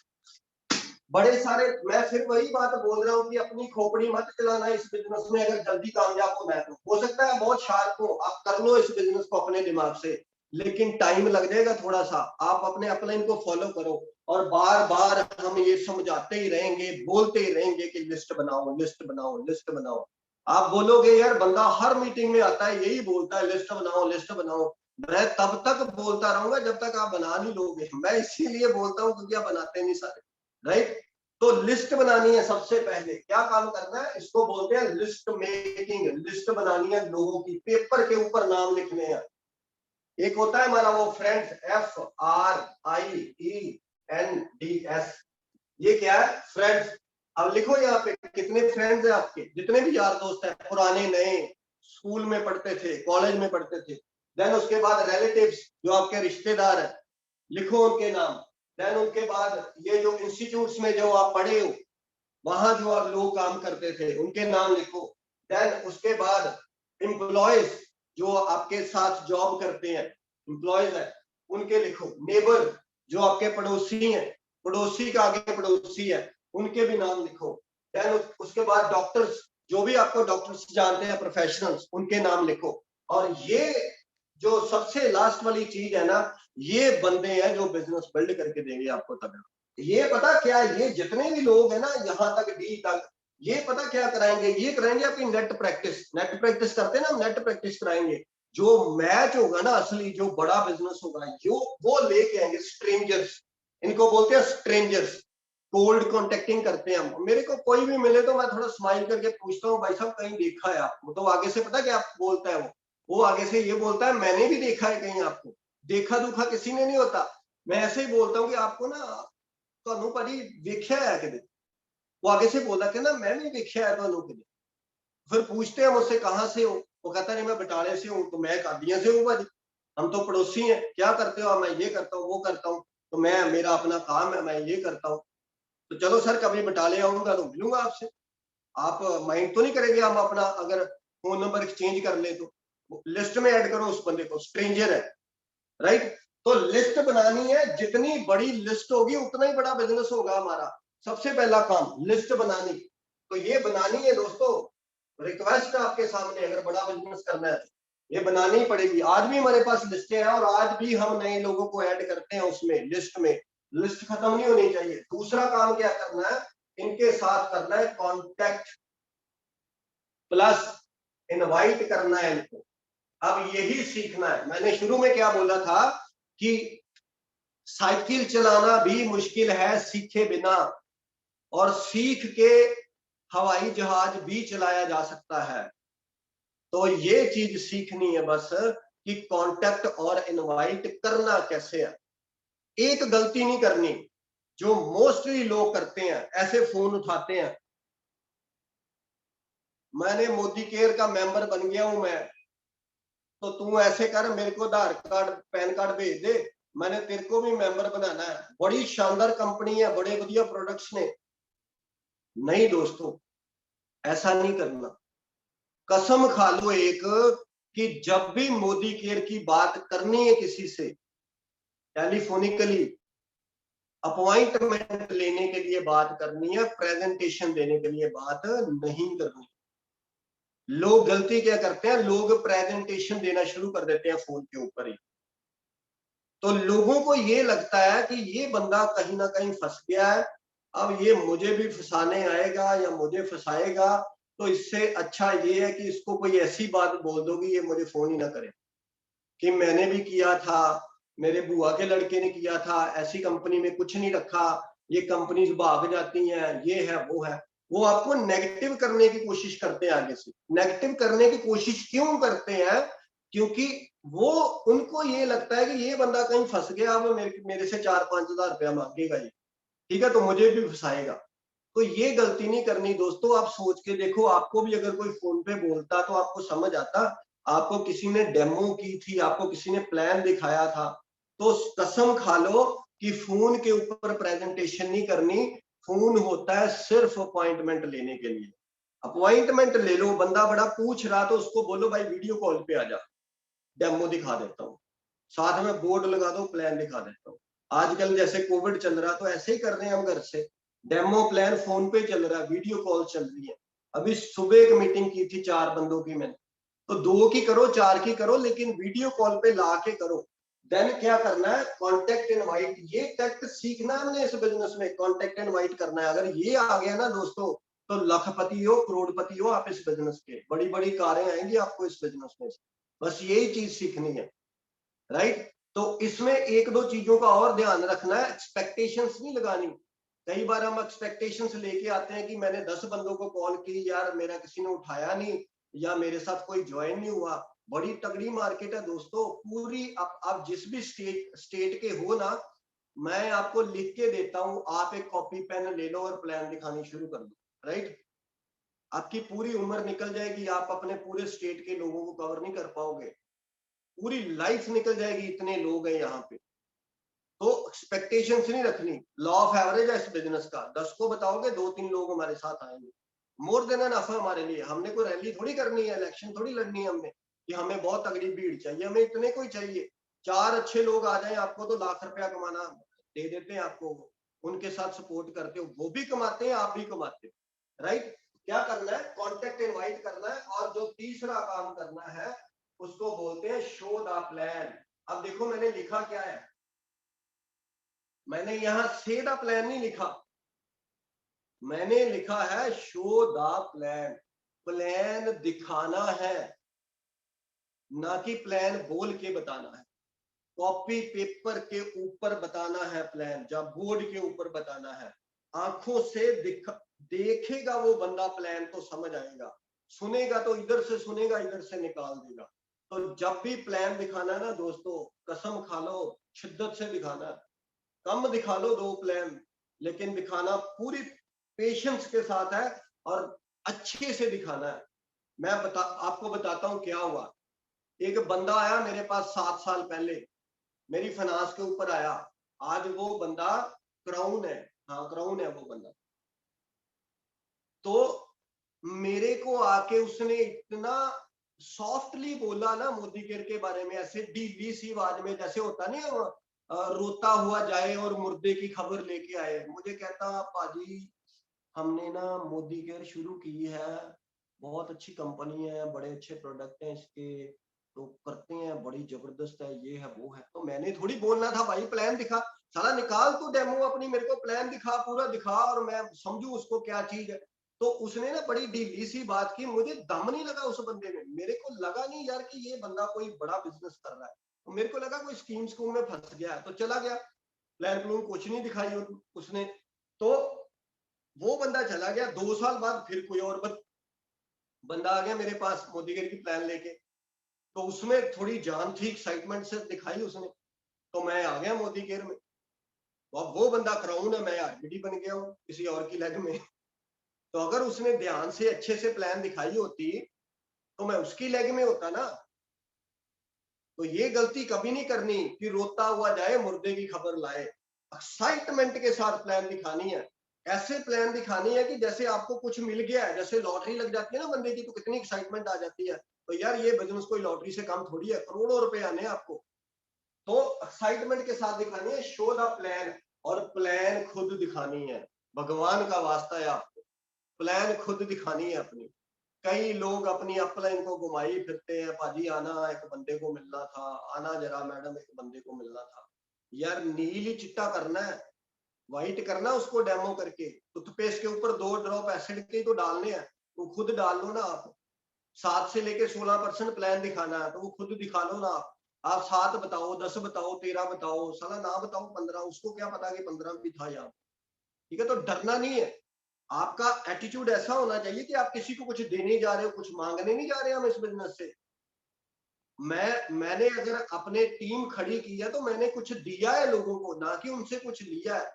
बड़े सारे, मैं फिर वही बात बोल रहा हूँ कि अपनी खोपड़ी मत चलाना इस बिजनेस में। अगर जल्दी कामयाब हो, मैं तो हो सकता है बहुत शार्प हो, आप कर लो इस बिजनेस को अपने दिमाग से, लेकिन टाइम लग जाएगा थोड़ा सा। आप अपने अपलाइन को फॉलो करो और बार बार हम ये समझाते ही रहेंगे, बोलते ही रहेंगे कि लिस्ट बनाओ, लिस्ट बनाओ, लिस्ट बनाओ। आप बोलोगे यार बंदा हर मीटिंग में आता है यही बोलता है लिस्ट बनाओ, लिस्ट बनाओ। मैं तब तक बोलता रहूंगा जब तक आप बना नहीं लोगे। मैं इसीलिए बोलता हूँ क्योंकि आप बनाते नहीं सारे, राइट। तो लिस्ट बनानी है। सबसे पहले क्या काम करना है, इसको बोलते हैं लिस्ट मेकिंग। लिस्ट बनानी है लोगों की, पेपर के ऊपर नाम लिखने हैं। एक होता है हमारा वो फ्रेंड्स, FRIENDS, ये क्या है, फ्रेंड्स। अब लिखो यहाँ पे कितने फ्रेंड्स हैं आपके, जितने भी यार दोस्त हैं, पुराने नए, स्कूल में पढ़ते थे, कॉलेज में पढ़ते थे। देन उसके बाद रिलेटिव्स, जो आपके रिश्तेदार हैं, लिखो उनके नाम। देन उनके बाद ये जो इंस्टीट्यूट्स में जो आप पढ़े हो, वहां जो आप लोग काम करते थे उनके नाम लिखो। देन उसके बाद एम्प्लॉयज, जो आपके साथ जॉब करते हैं, एम्प्लॉयज है, उनके लिखो। नेबर, जो आपके पड़ोसी हैं, पड़ोसी का आगे पड़ोसी है, उनके भी नाम लिखो। देन उसके बाद डॉक्टर्स, जो भी आपको डॉक्टर्स जानते हैं, प्रोफेशनल्स, उनके नाम लिखो। और ये जो सबसे लास्ट वाली चीज है ना, ये बंदे हैं जो बिजनेस बिल्ड करके देंगे आपको तगड़ा। ये पता क्या, ये जितने भी लोग हैं ना यहाँ तक डी तक, ये पता क्या कराएंगे, ये कराएंगे आपकी नेट प्रैक्टिस। नेट प्रैक्टिस करते हैं ना, नेट प्रैक्टिस कराएंगे। जो मैच होगा ना असली, जो बड़ा बिजनेस होगा, जो वो लेके आएंगे स्ट्रेंजर्स। इनको बोलते हैं स्ट्रेंजर्स। कोल्ड कॉन्टेक्टिंग करते हैं हम। मेरे को कोई भी मिले तो मैं थोड़ा स्माइल करके पूछता हूँ, भाई साहब कहीं देखा है आपको? तो आगे से पता क्या बोलता है वो आगे से ये बोलता है, मैंने भी देखा है कहीं आपको। देखा दुखा किसी ने नहीं होता। मैं ऐसे ही बोलता हूँ कि आपको ना, ਤੁਹਾਨੂੰ ਭਾਜੀ ਵੇਖਿਆ है किधर? वो आगे से बोला कि ना मैं भी देखा है ਤੁਹਾਨੂੰ किधर। फिर पूछते हैं मुझसे कहाँ से हो, वो कहता नहीं मैं बटाले से हूँ। तो मैं कादियां से हूँ भाजी, हम तो पड़ोसी हैं। क्या करते हो? मैं ये करता हूँ, वो करता हूँ। तो मैं, मेरा अपना काम है, मैं ये करता हूँ। तो चलो सर कभी बटाले आऊंगा तो मिलूंगा आपसे। आप माइंड तो नहीं करेंगे हम अपना अगर फोन नंबर एक्सचेंज कर ले तो? लिस्ट में ऐड करो उस बंदे को, स्ट्रेंजर है, राइट। तो लिस्ट बनानी है, जितनी बड़ी लिस्ट होगी उतना ही बड़ा बिजनेस होगा हमारा। सबसे पहला काम लिस्ट बनानी। तो ये बनानी है दोस्तों, रिक्वेस्ट आपके सामने, अगर बड़ा बिजनेस करना है ये बनानी ही पड़ेगी। आज भी हमारे पास लिस्टें हैं और आज भी हम नए लोगों को ऐड करते हैं उसमें, लिस्ट में। लिस्ट खत्म नहीं होनी चाहिए। दूसरा काम क्या करना है, इनके साथ करना है कॉन्टेक्ट प्लस इनवाइट करना है इनको। अब यही सीखना है। मैंने शुरू में क्या बोला था कि साइकिल चलाना भी मुश्किल है सीखे बिना, और सीख के हवाई जहाज भी चलाया जा सकता है। तो ये चीज सीखनी है बस कि कांटेक्ट और इनवाइट करना कैसे है। एक गलती नहीं करनी जो मोस्टली लोग करते हैं, ऐसे फोन उठाते हैं, मैंने मोदी केयर का मेंबर बन गया हूं मैं, तो तू ऐसे कर, मेरे को आधार कार्ड पैन कार्ड भेज दे, मैंने तेरे को भी मेंबर बनाना है, बड़ी शानदार कंपनी है, बड़े बढ़िया प्रोडक्ट्स ने। नहीं दोस्तों, ऐसा नहीं करना। कसम खा लो एक, कि जब भी मोदी केयर की बात करनी है किसी से, टेलीफोनिकली अपॉइंटमेंट लेने के लिए बात करनी है, प्रेजेंटेशन देने के लिए बात नहीं करनी। लोग गलती क्या करते हैं, लोग प्रेजेंटेशन देना शुरू कर देते हैं फोन के ऊपर ही। तो लोगों को ये लगता है कि ये बंदा कहीं ना कहीं फंस गया है, अब ये मुझे भी फंसाने आएगा या मुझे फंसाएगा, तो इससे अच्छा ये है कि इसको कोई ऐसी बात बोल दो कि ये मुझे फोन ही ना करे, कि मैंने भी किया था, मेरे बुआ के लड़के ने किया था, ऐसी कंपनी में कुछ नहीं रखा, ये कंपनीज भाग जाती हैं, ये है वो है। वो आपको नेगेटिव करने की कोशिश करते हैं, आगे से नेगेटिव करने की कोशिश क्यों करते हैं, क्योंकि वो, उनको ये लगता है कि ये बंदा कहीं फंस गया, अब मेरे से 4-5 हजार रुपया मांगेगा ये, ठीक है, तो मुझे भी फंसाएगा। तो ये गलती नहीं करनी दोस्तों। आप सोच के देखो, आपको भी अगर कोई फोन पे बोलता तो आपको समझ आता, आपको किसी ने डेमो की थी, आपको किसी ने प्लान दिखाया था, तो कसम खा लो कि फोन के ऊपर प्रेजेंटेशन नहीं करनी। फोन होता है सिर्फ अपॉइंटमेंट लेने के लिए। अपॉइंटमेंट ले लो, बंदा बड़ा पूछ रहा तो उसको बोलो भाई वीडियो कॉल पे आ जा, डेमो दिखा देता हूँ, साथ में बोर्ड लगा दो, प्लान दिखा देता हूँ। आजकल जैसे कोविड चल रहा तो ऐसे ही कर रहे हैं हम घर से, डेमो प्लान फोन पे चल रहा है, वीडियो कॉल चल रही है। अभी सुबह एक मीटिंग की थी 4 बंदों की मैंने, तो 2 की करो 4 की करो, लेकिन वीडियो कॉल पे ला के करो। देन क्या करना है, कॉन्टेक्ट इनवाइट, ये टैक्ट सीखना है हमने इस बिजनेस में, कॉन्टेक्ट इनवाइट करना है। अगर ये आ गया ना दोस्तों, तो लखपति हो करोड़पति हो आप इस बिजनेस के, बड़ी बड़ी कारें आएंगी आपको इस बिजनेस में। बस यही चीज सीखनी है, राइट। तो इसमें एक दो चीजों का और ध्यान रखना है, एक्सपेक्टेशंस नहीं लगानी। कई बार हम एक्सपेक्टेशंस लेके आते हैं कि मैंने 10 बंदों को कॉल की, यार मेरा किसी ने उठाया नहीं, या मेरे साथ कोई ज्वाइन नहीं हुआ। बड़ी तगड़ी मार्केट है दोस्तों पूरी। आप जिस भी स्टेट के हो ना, मैं आपको लिख के देता हूं, आप एक कॉपी पेन ले लो और प्लान दिखानी शुरू कर दो, राइट। आपकी पूरी उम्र निकल जाएगी, आप अपने पूरे स्टेट के लोगों को कवर नहीं कर पाओगे, पूरी लाइफ निकल जाएगी, इतने लोग हैं यहाँ पे। तो एक्सपेक्टेशंस नहीं रखनी। लॉ ऑफ एवरेज है इस बिजनेस का, 10 को बताओगे 2-3 लोग हमारे साथ आएंगे, मोर देन एनफ है हमारे लिए। हमने कोई रैली थोड़ी करनी है, इलेक्शन थोड़ी लड़नी है हमने, कि हमें बहुत तगड़ी भीड़ चाहिए, हमें इतने कोई चाहिए, 4 अच्छे लोग आ जाए आपको तो लाख रुपया कमाना दे देते हैं आपको, उनके साथ सपोर्ट करते हो, वो भी कमाते हैं आप भी कमाते हो, राइट। क्या करना है, कॉन्टेक्ट इनवाइट करना है, और जो तीसरा काम करना है उसको बोलते हैं शो द प्लान। अब देखो मैंने लिखा क्या है, मैंने यहां से द प्लान नहीं लिखा, मैंने लिखा है शो द प्लान। प्लान दिखाना है, ना कि प्लान बोल के बताना है। कॉपी पेपर के ऊपर बताना है प्लान, या बोर्ड के ऊपर बताना है। आंखों से देखेगा वो बंदा प्लान तो समझ आएगा, सुनेगा तो इधर से सुनेगा, इधर से निकाल देगा। तो जब भी प्लान दिखाना है ना दोस्तों, कसम खा लो शिद्दत से दिखाना है। कम दिखा लो 2 प्लान, लेकिन दिखाना पूरी पेशेंस के साथ है, और अच्छे से दिखाना है। मैं आपको बताता हूं क्या हुआ। एक बंदा आया मेरे पास 7 साल पहले, मेरी फाइनेंस के ऊपर आया। आज वो बंदा क्राउन है, हाँ क्राउन है वो बंदा। तो मेरे को आके उसने इतना सॉफ्टली बोला ना मोदी केयर के बारे में, ऐसे ढीली सी आवाज में, जैसे होता नहीं रोता हुआ जाए और मुर्दे की खबर लेके आए। मुझे कहता पाजी हमने ना मोदी केयर शुरू की है, बहुत अच्छी कंपनी है, बड़े अच्छे प्रोडक्ट हैं इसके, तो करते हैं, बड़ी जबरदस्त है, ये है वो है। तो मैंने थोड़ी बोलना था भाई प्लान दिखा, साला निकाल तो डेमो अपनी, मेरे को प्लान दिखा, पूरा दिखा, और मैं समझू उसको क्या चीज है। तो उसने ना बड़ी ढीली सी बात की, मुझे दम नहीं लगा उस बंदे में, मेरे को लगा नहीं यार कि ये बंदा कोई बड़ा बिजनेस कर रहा है। तो मेरे को लगा कोई स्कीम में फंस गया, तो चला गया, प्लान प्लून कुछ नहीं दिखाई उसने। तो वो बंदा चला गया, 2 साल बाद फिर कोई और बंदा आ गया मेरे पास मोदी केयर की प्लान लेके। तो उसमें थोड़ी जान थी, एक्साइटमेंट से दिखाई उसने, तो मैं आ गया मोदी केयर में। तो अब वो बंदा क्राउन है, मैं आरबीडी बन गया हूँ किसी और की लेग में। तो अगर उसने ध्यान से अच्छे से प्लान दिखाई होती, तो मैं उसकी लेग में होता ना। तो ये गलती कभी नहीं करनी कि रोता हुआ जाए मुर्दे की खबर लाए। एक्साइटमेंट के साथ प्लान दिखानी है, ऐसे प्लान दिखानी है कि जैसे आपको कुछ मिल गया है, जैसे लॉटरी लग जाती है ना बंदे की, तो कितनी एक्साइटमेंट आ जाती है। तो यार ये बिजनेस कोई लॉटरी से कम थोड़ी है, करोड़ों रुपए आने हैं आपको। तो एक्साइटमेंट के साथ दिखानी है, शो द प्लान, और प्लान खुद दिखानी है। भगवान का वास्ता है आपको, प्लान खुद दिखानी है अपनी। कई लोग अपनी अपलाइन को घुमाई फिरते हैं, पाजी आना एक बंदे को मिलना था, आना जरा मैडम एक बंदे को मिलना था। यार नीली चिट्टा करना है, व्हाइट करना उसको डेमो करके। टूथपेस्ट के ऊपर 2 ड्रॉप एसिड के तो डालने हैं, तो खुद डाल लो ना आप। 7 से लेके 16% प्लान दिखाना है, तो वो खुद दिखा लो ना आप 7 बताओ, 10 बताओ, 13 बताओ, साला ना बताओ 15, उसको क्या पता कि 15 भी था यहाँ। ठीक है, तो डरना नहीं है। आपका एटीट्यूड ऐसा होना चाहिए कि आप किसी को कुछ देने जा रहे हो, कुछ मांगने नहीं जा रहे हम इस बिजनेस से। मैंने अगर अपने टीम खड़ी की है तो मैंने कुछ दिया है लोगों को, ना कि उनसे कुछ लिया है।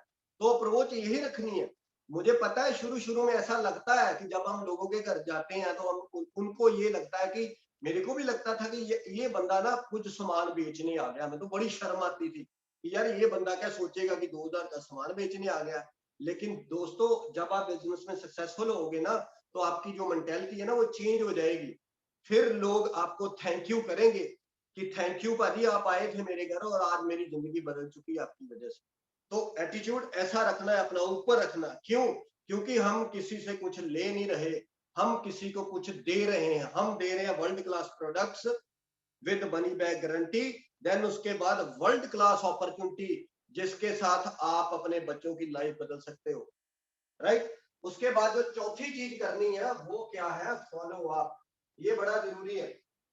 तो अप्रोच यही रखनी है। मुझे पता है शुरू शुरू में ऐसा लगता है कि जब हम लोगों के घर जाते हैं तो हम उनको ये लगता है कि, मेरे को भी लगता था कि ये बंदा ना कुछ सामान बेचने आ गया। मैं तो बड़ी शर्म आती थी कि यार ये बंदा क्या सोचेगा कि 2000 का सामान बेचने आ गया। लेकिन दोस्तों जब आप बिजनेस में सक्सेसफुल होगे ना, तो आपकी जो मेंटेलिटी है ना वो चेंज हो जाएगी। फिर लोग आपको थैंक यू करेंगे कि थैंक यू पाजी, आप आए थे मेरे घर और आज मेरी जिंदगी बदल चुकी है आपकी वजह से। तो एटीट्यूड ऐसा रखना है, अपना ऊपर रखना। क्यों? क्योंकि हम किसी से कुछ ले नहीं रहे, हम किसी को कुछ दे रहे हैं। हम दे रहे हैं world class products with money back guarantee. Then उसके बाद वर्ल्ड क्लास अपॉर्चुनिटी, जिसके साथ आप अपने बच्चों की लाइफ बदल सकते हो। राइट? उसके बाद जो चौथी चीज करनी है वो क्या है? Follow up. ये बड़ा जरूरी है।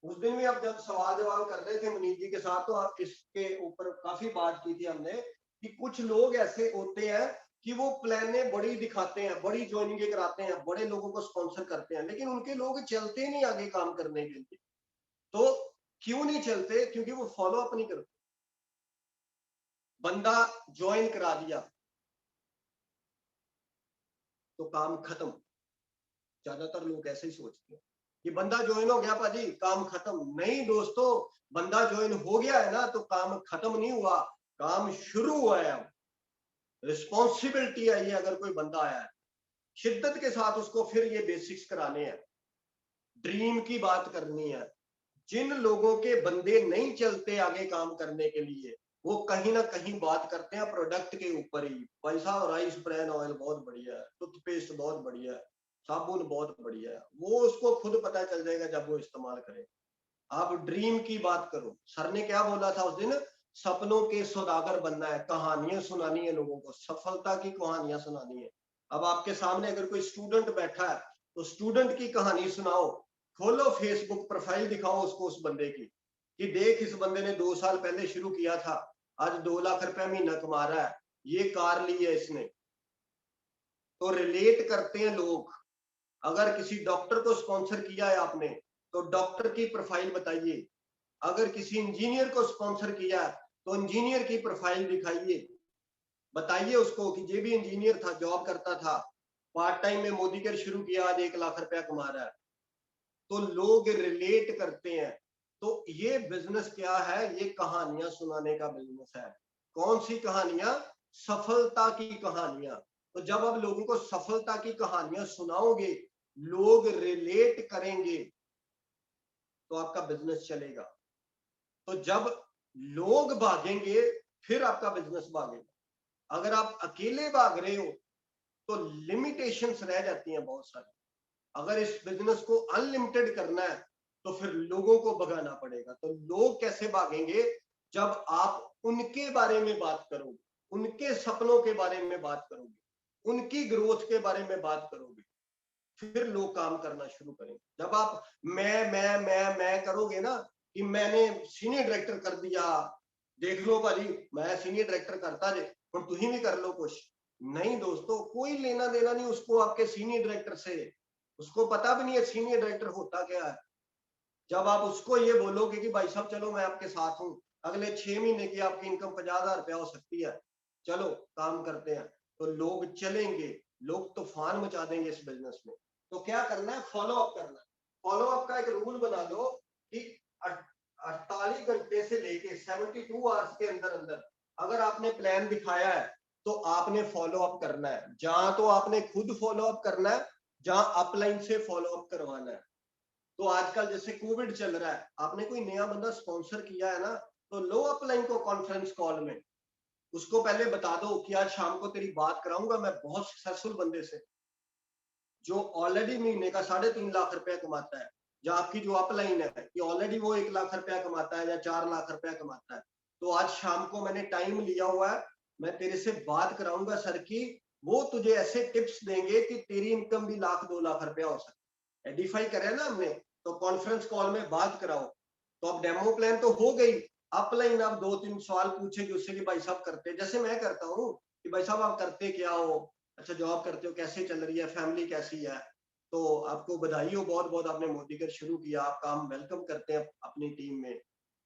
उस दिन भी आप जब सवाल जवाब कर रहे थे मनीष जी के साथ, तो आप इसके ऊपर काफी बात की थी हमने कि कुछ लोग ऐसे होते हैं कि वो प्लाने बड़ी दिखाते हैं, बड़ी ज्वाइनिंग कराते हैं, बड़े लोगों को स्पॉन्सर करते हैं, लेकिन उनके लोग चलते नहीं आगे काम करने के लिए। तो क्यों नहीं चलते? क्योंकि वो फॉलो अप नहीं करते। बंदा ज्वाइन करा दिया तो काम खत्म। ज्यादातर लोग ऐसे ही सोचते हैं कि बंदा ज्वाइन हो गया पाजी काम खत्म। नहीं दोस्तों, बंदा ज्वाइन हो गया है ना तो काम खत्म नहीं हुआ, काम शुरू हुआ है। अब रिस्पॉन्सिबिलिटी आई है। अगर कोई बंदा आया है, शिद्दत के साथ उसको फिर ये बेसिक्स कराने हैं, ड्रीम की बात करनी है। जिन लोगों के बंदे नहीं चलते आगे काम करने के लिए, वो कहीं ना कहीं बात करते हैं प्रोडक्ट के ऊपर ही। भाई साहब राइस ब्रान ऑयल बहुत बढ़िया है, टूथपेस्ट बहुत बढ़िया है, साबुन बहुत बढ़िया है। वो उसको खुद पता चल जाएगा जब वो इस्तेमाल करे। आप ड्रीम की बात करो। सर ने क्या बोला था उस दिन? सपनों के सौदागर बनना है, कहानियां सुनानी है लोगों को, सफलता की कहानियां सुनानी है। अब आपके सामने अगर कोई स्टूडेंट बैठा है तो स्टूडेंट की कहानी सुनाओ। खोलो फेसबुक प्रोफाइल, दिखाओ उसको उस बंदे की कि देख इस बंदे ने 2 साल पहले शुरू किया था, आज 2 लाख रुपया महीना कमा रहा है, ये कार ली है इसने। तो रिलेट करते हैं लोग। अगर किसी डॉक्टर को स्पॉन्सर किया है आपने तो डॉक्टर की प्रोफाइल बताइए। अगर किसी इंजीनियर को स्पॉन्सर किया है तो इंजीनियर की प्रोफाइल दिखाइए। बताइए उसको कि ये भी इंजीनियर था, जॉब करता था, पार्ट टाइम में मोदी केयर शुरू किया, आज 1 लाख रुपया कमा रहा है। तो लोग रिलेट करते हैं। तो ये बिजनेस क्या है? ये कहानियां सुनाने का बिजनेस है। कौन सी कहानियां? सफलता की कहानियां। तो जब आप लोगों को सफलता की कहानियां सुनाओगे, लोग रिलेट करेंगे, तो आपका बिजनेस चलेगा। तो जब लोग भागेंगे फिर आपका बिजनेस भागेगा। अगर आप अकेले भाग रहे हो तो लिमिटेशंस रह जाती हैं बहुत सारी। अगर इस बिजनेस को अनलिमिटेड करना है तो फिर लोगों को भगाना पड़ेगा। तो लोग कैसे भागेंगे? जब आप उनके बारे में बात करोगे, उनके सपनों के बारे में बात करोगे, उनकी ग्रोथ के बारे में बात करोगे, फिर लोग काम करना शुरू करेंगे। जब आप मैं करोगे ना कि मैंने सीनियर डायरेक्टर कर दिया, देख लो भाजी मैं सीनियर डायरेक्टर करता जे और तुम भी कर लो कुछ। नहीं दोस्तों, कोई लेना देना नहीं उसको आपके सीनियर डायरेक्टर से। उसको पता भी नहीं है सीनियर डायरेक्टर होता क्या है। जब आप उसको ये बोलोगे कि भाई साहब चलो मैं आपके साथ हूँ, अगले 6 महीने की आपकी इनकम 50,000 रुपया हो सकती है, चलो काम करते हैं, तो लोग चलेंगे, लोग तूफान मचा देंगे इस बिजनेस में। तो क्या करना है? फॉलो अप करना है। फॉलो अप का एक रूल बना दो कि 48 घंटे से लेके 72 आवर्स के अंदर अंदर अगर आपने प्लान दिखाया है तो आपने फॉलो अप करना है। जहां तो आपने खुद फॉलो अप करना है, जहां अपलाइन से फॉलो अप करवाना है। तो आजकल जैसे कोविड चल रहा है, आपने कोई नया बंदा स्पॉन्सर किया है ना, तो लो अपलाइन को कॉन्फ्रेंस कॉल में, उसको पहले बता दो कि आज शाम को तेरी बात कराऊंगा मैं बहुत सक्सेसफुल बंदे से, जो ऑलरेडी महीने का 3.5 लाख रुपया कमाता है, जो आपकी जो अपलाइन है कि ऑलरेडी वो 1 लाख रुपया कमाता है या 4 लाख रुपया कमाता है। तो आज शाम को मैंने टाइम लिया हुआ है, मैं तेरे से बात कराऊंगा सर की, वो तुझे ऐसे टिप्स देंगे कि तेरी इनकम भी 1 लाख 2 लाख रुपया हो सकती है। एडिफाई करे ना हमने, तो कॉन्फ्रेंस कॉल में बात कराओ। तो अब डेमो प्लान तो हो गई, अपलाइन आप 2-3 सवाल पूछेगी उससे कि भाई साहब करते, जैसे मैं करता हूँ कि भाई साहब आप करते क्या हो, अच्छा जॉब करते हो, कैसे चल रही है, फैमिली कैसी है। तो आपको बधाई हो, बहुत बहुत आपने मोदीगर शुरू किया, आपका हम वेलकम करते हैं अपनी टीम में।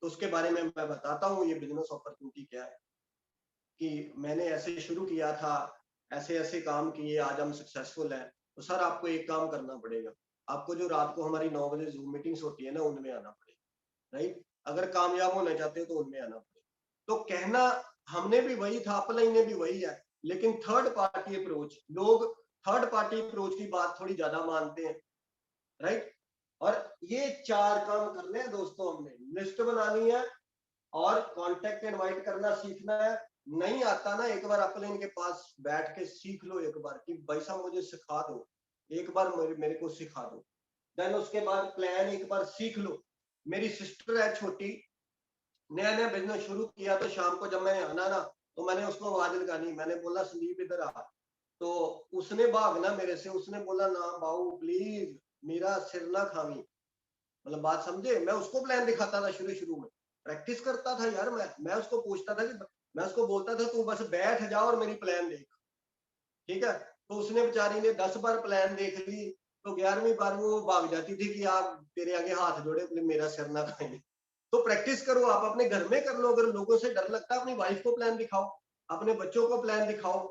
तो उसके बारे में मैं बताता हूँ ये बिजनेस अपॉर्चुनिटी क्या है, कि मैंने ऐसे शुरू किया था, ऐसे ऐसे काम किए, आज हम सक्सेसफुल हैं। तो सर आपको एक काम करना पड़ेगा, आपको जो रात को हमारी 9 बजे जूम मीटिंग्स होती है ना, उनमें आना पड़ेगा। राइट, अगर कामयाब होना चाहते हो तो उनमें आना पड़ेगा। तो कहना हमने भी वही था, अपलाइन ने भी वही है, लेकिन थर्ड पार्टी अप्रोच, लोग थर्ड पार्टी अप्रोच की बात थोड़ी ज्यादा मानते हैं। राइट, और ये 4 काम करने हैं दोस्तों, हमने लिस्ट बनानी है और कॉन्टेक्ट इनवाइट करना सीखना है। नहीं आता ना, एक बार अपलाइन के पास बैठ के सीख लो एक बार कि भाई साहब मुझे सिखा दो, एक बार मेरे को सिखा दो। देन उसके बाद प्लान एक बार सीख लो। मेरी सिस्टर है छोटी, नया नया बिजनेस शुरू किया, तो शाम को जब मैंने आना ना, तो मैंने उसको आवाज लगानी, मैंने बोला संदीप इधर आ। तो उसने भागना मेरे से, उसने बोला ना बाबू प्लीज मेरा सिर ना खावी। मतलब बात समझे, मैं उसको प्लान दिखाता था, शुरू शुरू में प्रैक्टिस करता था यार, मैं उसको पूछता था कि, मैं उसको बोलता था तू बस बैठ जा और मेरी प्लान देख। ठीक है, तो उसने बेचारी ने 10 बार प्लान देख ली, तो 11वीं बार वो भाग जाती थी कि आप तेरे आगे हाथ जोड़े, मेरा सिर ना खाएंगे। तो प्रैक्टिस करो, आप अपने घर में कर लो। अगर लोगों से डर लगता है, अपनी वाइफ को प्लान दिखाओ, अपने बच्चों को प्लान दिखाओ।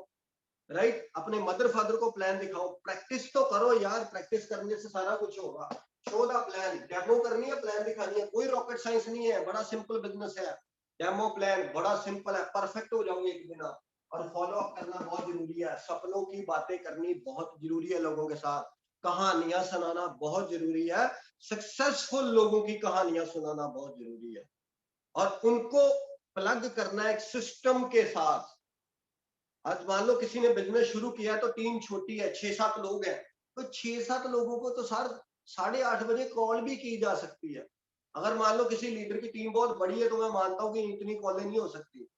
राइट, अपने मदर फादर को प्लान दिखाओ, प्रैक्टिस तो करो यार, प्रैक्टिस करने से सारा कुछ होगा। शो द प्लान, डेमो करनी है, प्लान दिखानी है, कोई रॉकेट साइंस नहीं है, बड़ा सिंपल बिजनेस है। डेमो प्लान बड़ा सिंपल है, परफेक्ट हो जाओगे एक दिन आप। और फॉलो अप करना बहुत जरूरी है, सपनों की बातें करनी बहुत जरूरी है लोगों के साथ, कहानियां सुनाना बहुत जरूरी है, सक्सेसफुल लोगों की कहानियां सुनाना बहुत जरूरी है, और उनको प्लग करना एक सिस्टम के साथ। आज मान लो किसी ने बिजनेस शुरू किया है, तो टीम छोटी है, 6-7 लोग हैं, तो 6-7 लोगों को तो सर 8:30 बजे कॉल भी की जा सकती है। अगर मान लो किसी लीडर की टीम बहुत बड़ी है, तो मैं मानता हूँ कि इतनी कॉलें नहीं हो सकती।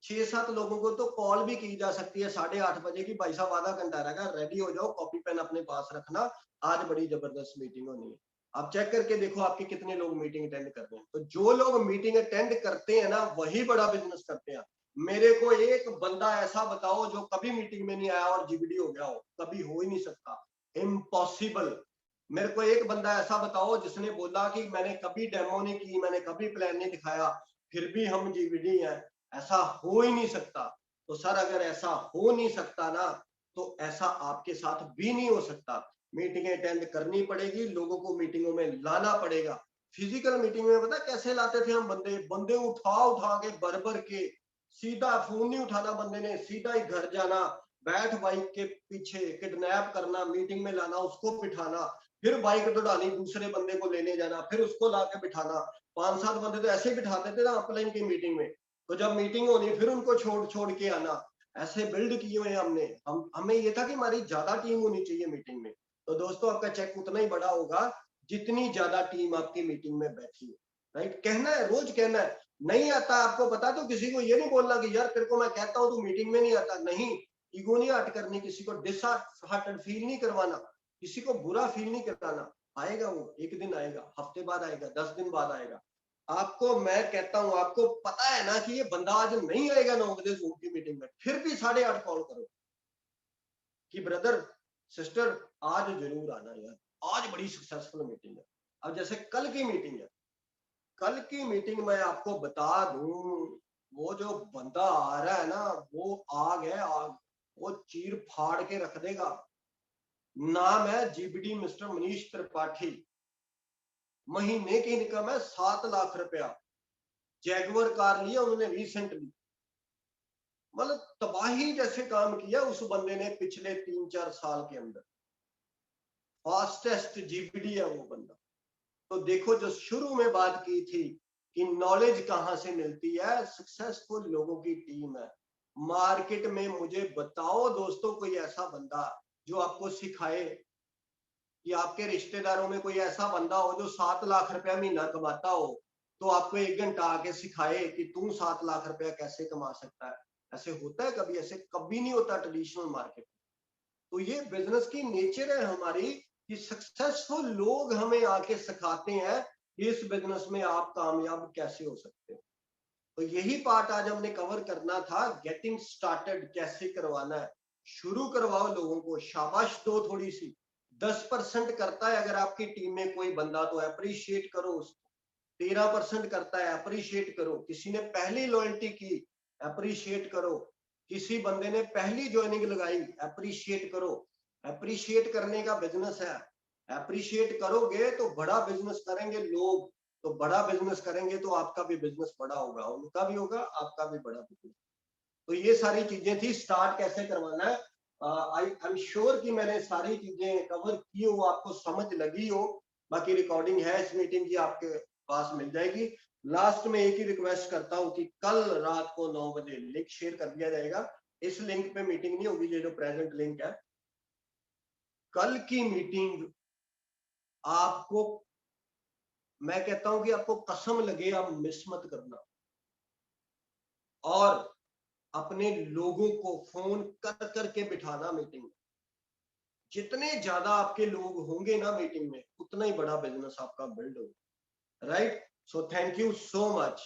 6-7 लोगों को तो कॉल भी की जा सकती है 8:30 बजे की, भाई साहब आधा घंटा रहेगा, रेडी हो जाओ, कॉपी पेन अपने पास रखना, आज बड़ी जबरदस्त मीटिंग होनी है। आप चेक करके देखो आपके कितने लोग मीटिंग अटेंड कर रहे हैं। तो जो लोग मीटिंग अटेंड करते हैं ना, वही बड़ा बिजनेस करते हैं। मेरे को एक बंदा ऐसा बताओ जो कभी मीटिंग में नहीं आया और जीबीडी हो गया हो, कभी हो ही नहीं सकता, इम्पॉसिबल। मेरे को एक बंदा ऐसा बताओ जिसने बोला कि मैंने कभी डेमो नहीं की, मैंने कभी प्लान नहीं दिखाया, फिर भी हम जीबीडी हैं, ऐसा हो ही नहीं सकता। तो सर अगर ऐसा हो नहीं सकता ना, तो ऐसा आपके साथ भी नहीं हो सकता। मीटिंग अटेंड करनी पड़ेगी, लोगों को मीटिंगों में लाना पड़ेगा। फिजिकल मीटिंग में पता कैसे लाते थे हम, बंदे बंदे उठा उठा के भर भर के, सीधा फोन नहीं उठाना बंदे ने, सीधा ही घर जाना, बैठ बाइक के पीछे किडनैप करना, मीटिंग में लाना, उसको बिठाना, फिर बाइक दौड़ानी, दूसरे बंदे को लेने जाना, फिर उसको लाके बिठाना। 5-7 बंदे तो ऐसे ही बिठाते थे ना अपलाइन की मीटिंग में। तो जब मीटिंग होनी फिर उनको छोड़ छोड़ के आना, ऐसे बिल्ड किए हुए हमने। हमें ये था कि हमारी ज्यादा टीम होनी चाहिए मीटिंग में। तो दोस्तों आपका चेक उतना ही बड़ा होगा जितनी ज्यादा टीम आपकी मीटिंग में बैठी है। राइट, कहना है, रोज कहना है। नहीं आता आपको पता, तो किसी को ये नहीं बोलना कि यार तेरे को मैं कहता हूँ तू मीटिंग में नहीं आता। नहीं, ईगो नहीं हट करनी, किसी को डिसहार्टेड फील नहीं करवाना, किसी को बुरा फील नहीं कराना। आएगा वो, एक दिन आएगा, हफ्ते बाद आएगा, 10 दिन बाद आएगा। आपको मैं कहता हूं, आपको पता है ना कि ये बंदा आज नहीं आएगा 9 बजे जूम की मीटिंग में, फिर भी 8:30 कॉल करो कि ब्रदर सिस्टर आज जरूर आना यार, आज बड़ी सक्सेसफुल मीटिंग है। अब जैसे कल की मीटिंग है, कल की मीटिंग में आपको बता दूं, वो जो बंदा आ रहा है ना, वो आग है, आग, वो चीर फाड़ के रख देगा। नाम है जीबीडी मिस्टर मनीष त्रिपाठी। महीने की इनकम है 7 लाख रुपया। जैगवर कार लिया उन्होंने रिसेंटली, मतलब तबाही जैसे काम किया उस बंदे ने पिछले 3-4 साल के अंदर। फास्टेस्ट जीबीडी है वो बंदा। तो देखो, जो शुरू में बात की थी कि नॉलेज कहां से मिलती है, सक्सेसफुल लोगों की टीम है। मार्केट में मुझे बताओ दोस्तों, कोई ऐसा बंदा जो आपको सिखाए, कि आपके रिश्तेदारों में कोई ऐसा बंदा हो जो 7 लाख रुपया महीना कमाता हो, तो आपको 1 घंटा आके सिखाए कि तू 7 लाख रुपया कैसे कमा सकता है। ऐसे होता है कभी? ऐसे कभी नहीं होता ट्रेडिशनल मार्केट। तो ये बिजनेस की नेचर है हमारी, कि सक्सेसफुल लोग हमें आके सिखाते हैं कि इस बिजनेस में आप कामयाब कैसे हो सकते हो। तो यही पार्ट आज हमने कवर करना था, गेटिंग स्टार्टेड कैसे करवाना है। शुरू करवाओ लोगों को, शाबाश दो थोड़ी सी। 10% करता है अगर आपकी टीम में कोई बंदा, तो अप्रिशिएट करो उसको। 13% करता है, अप्रिशिएट करो। किसी ने पहली लॉयल्टी की, अप्रिशिएट करो। किसी बंदे ने पहली ज्वाइनिंग लगाई, अप्रिशिएट करो। अप्रिशिएट करने का बिजनेस है। अप्रिशिएट करोगे तो बड़ा बिजनेस करेंगे लोग। तो बड़ा बिजनेस करेंगे तो आपका भी बिजनेस बड़ा होगा, उनका भी होगा, आपका भी बड़ा बिजनेस। तो ये सारी चीजें थी, स्टार्ट कैसे करवाना है। आई एम श्योर कि मैंने सारी चीजें कवर की हो, आपको समझ लगी हो। बाकी रिकॉर्डिंग है इस मीटिंग की, आपके पास मिल जाएगी। लास्ट में एक ही रिक्वेस्ट करता हूं कि कल रात को 9 बजे लिंक शेयर कर दिया जाएगा। इस लिंक पे मीटिंग नहीं होगी, ये जो प्रेजेंट लिंक है। कल की मीटिंग आपको, मैं कहता हूं कि आपको कसम लगे, आप मिस मत करना। और अपने लोगों को फोन कर करके बिठाना मीटिंग में। जितने ज्यादा आपके लोग होंगे ना मीटिंग में, उतना ही बड़ा बिजनेस आपका बिल्ड होगा। Right? So thank you so much.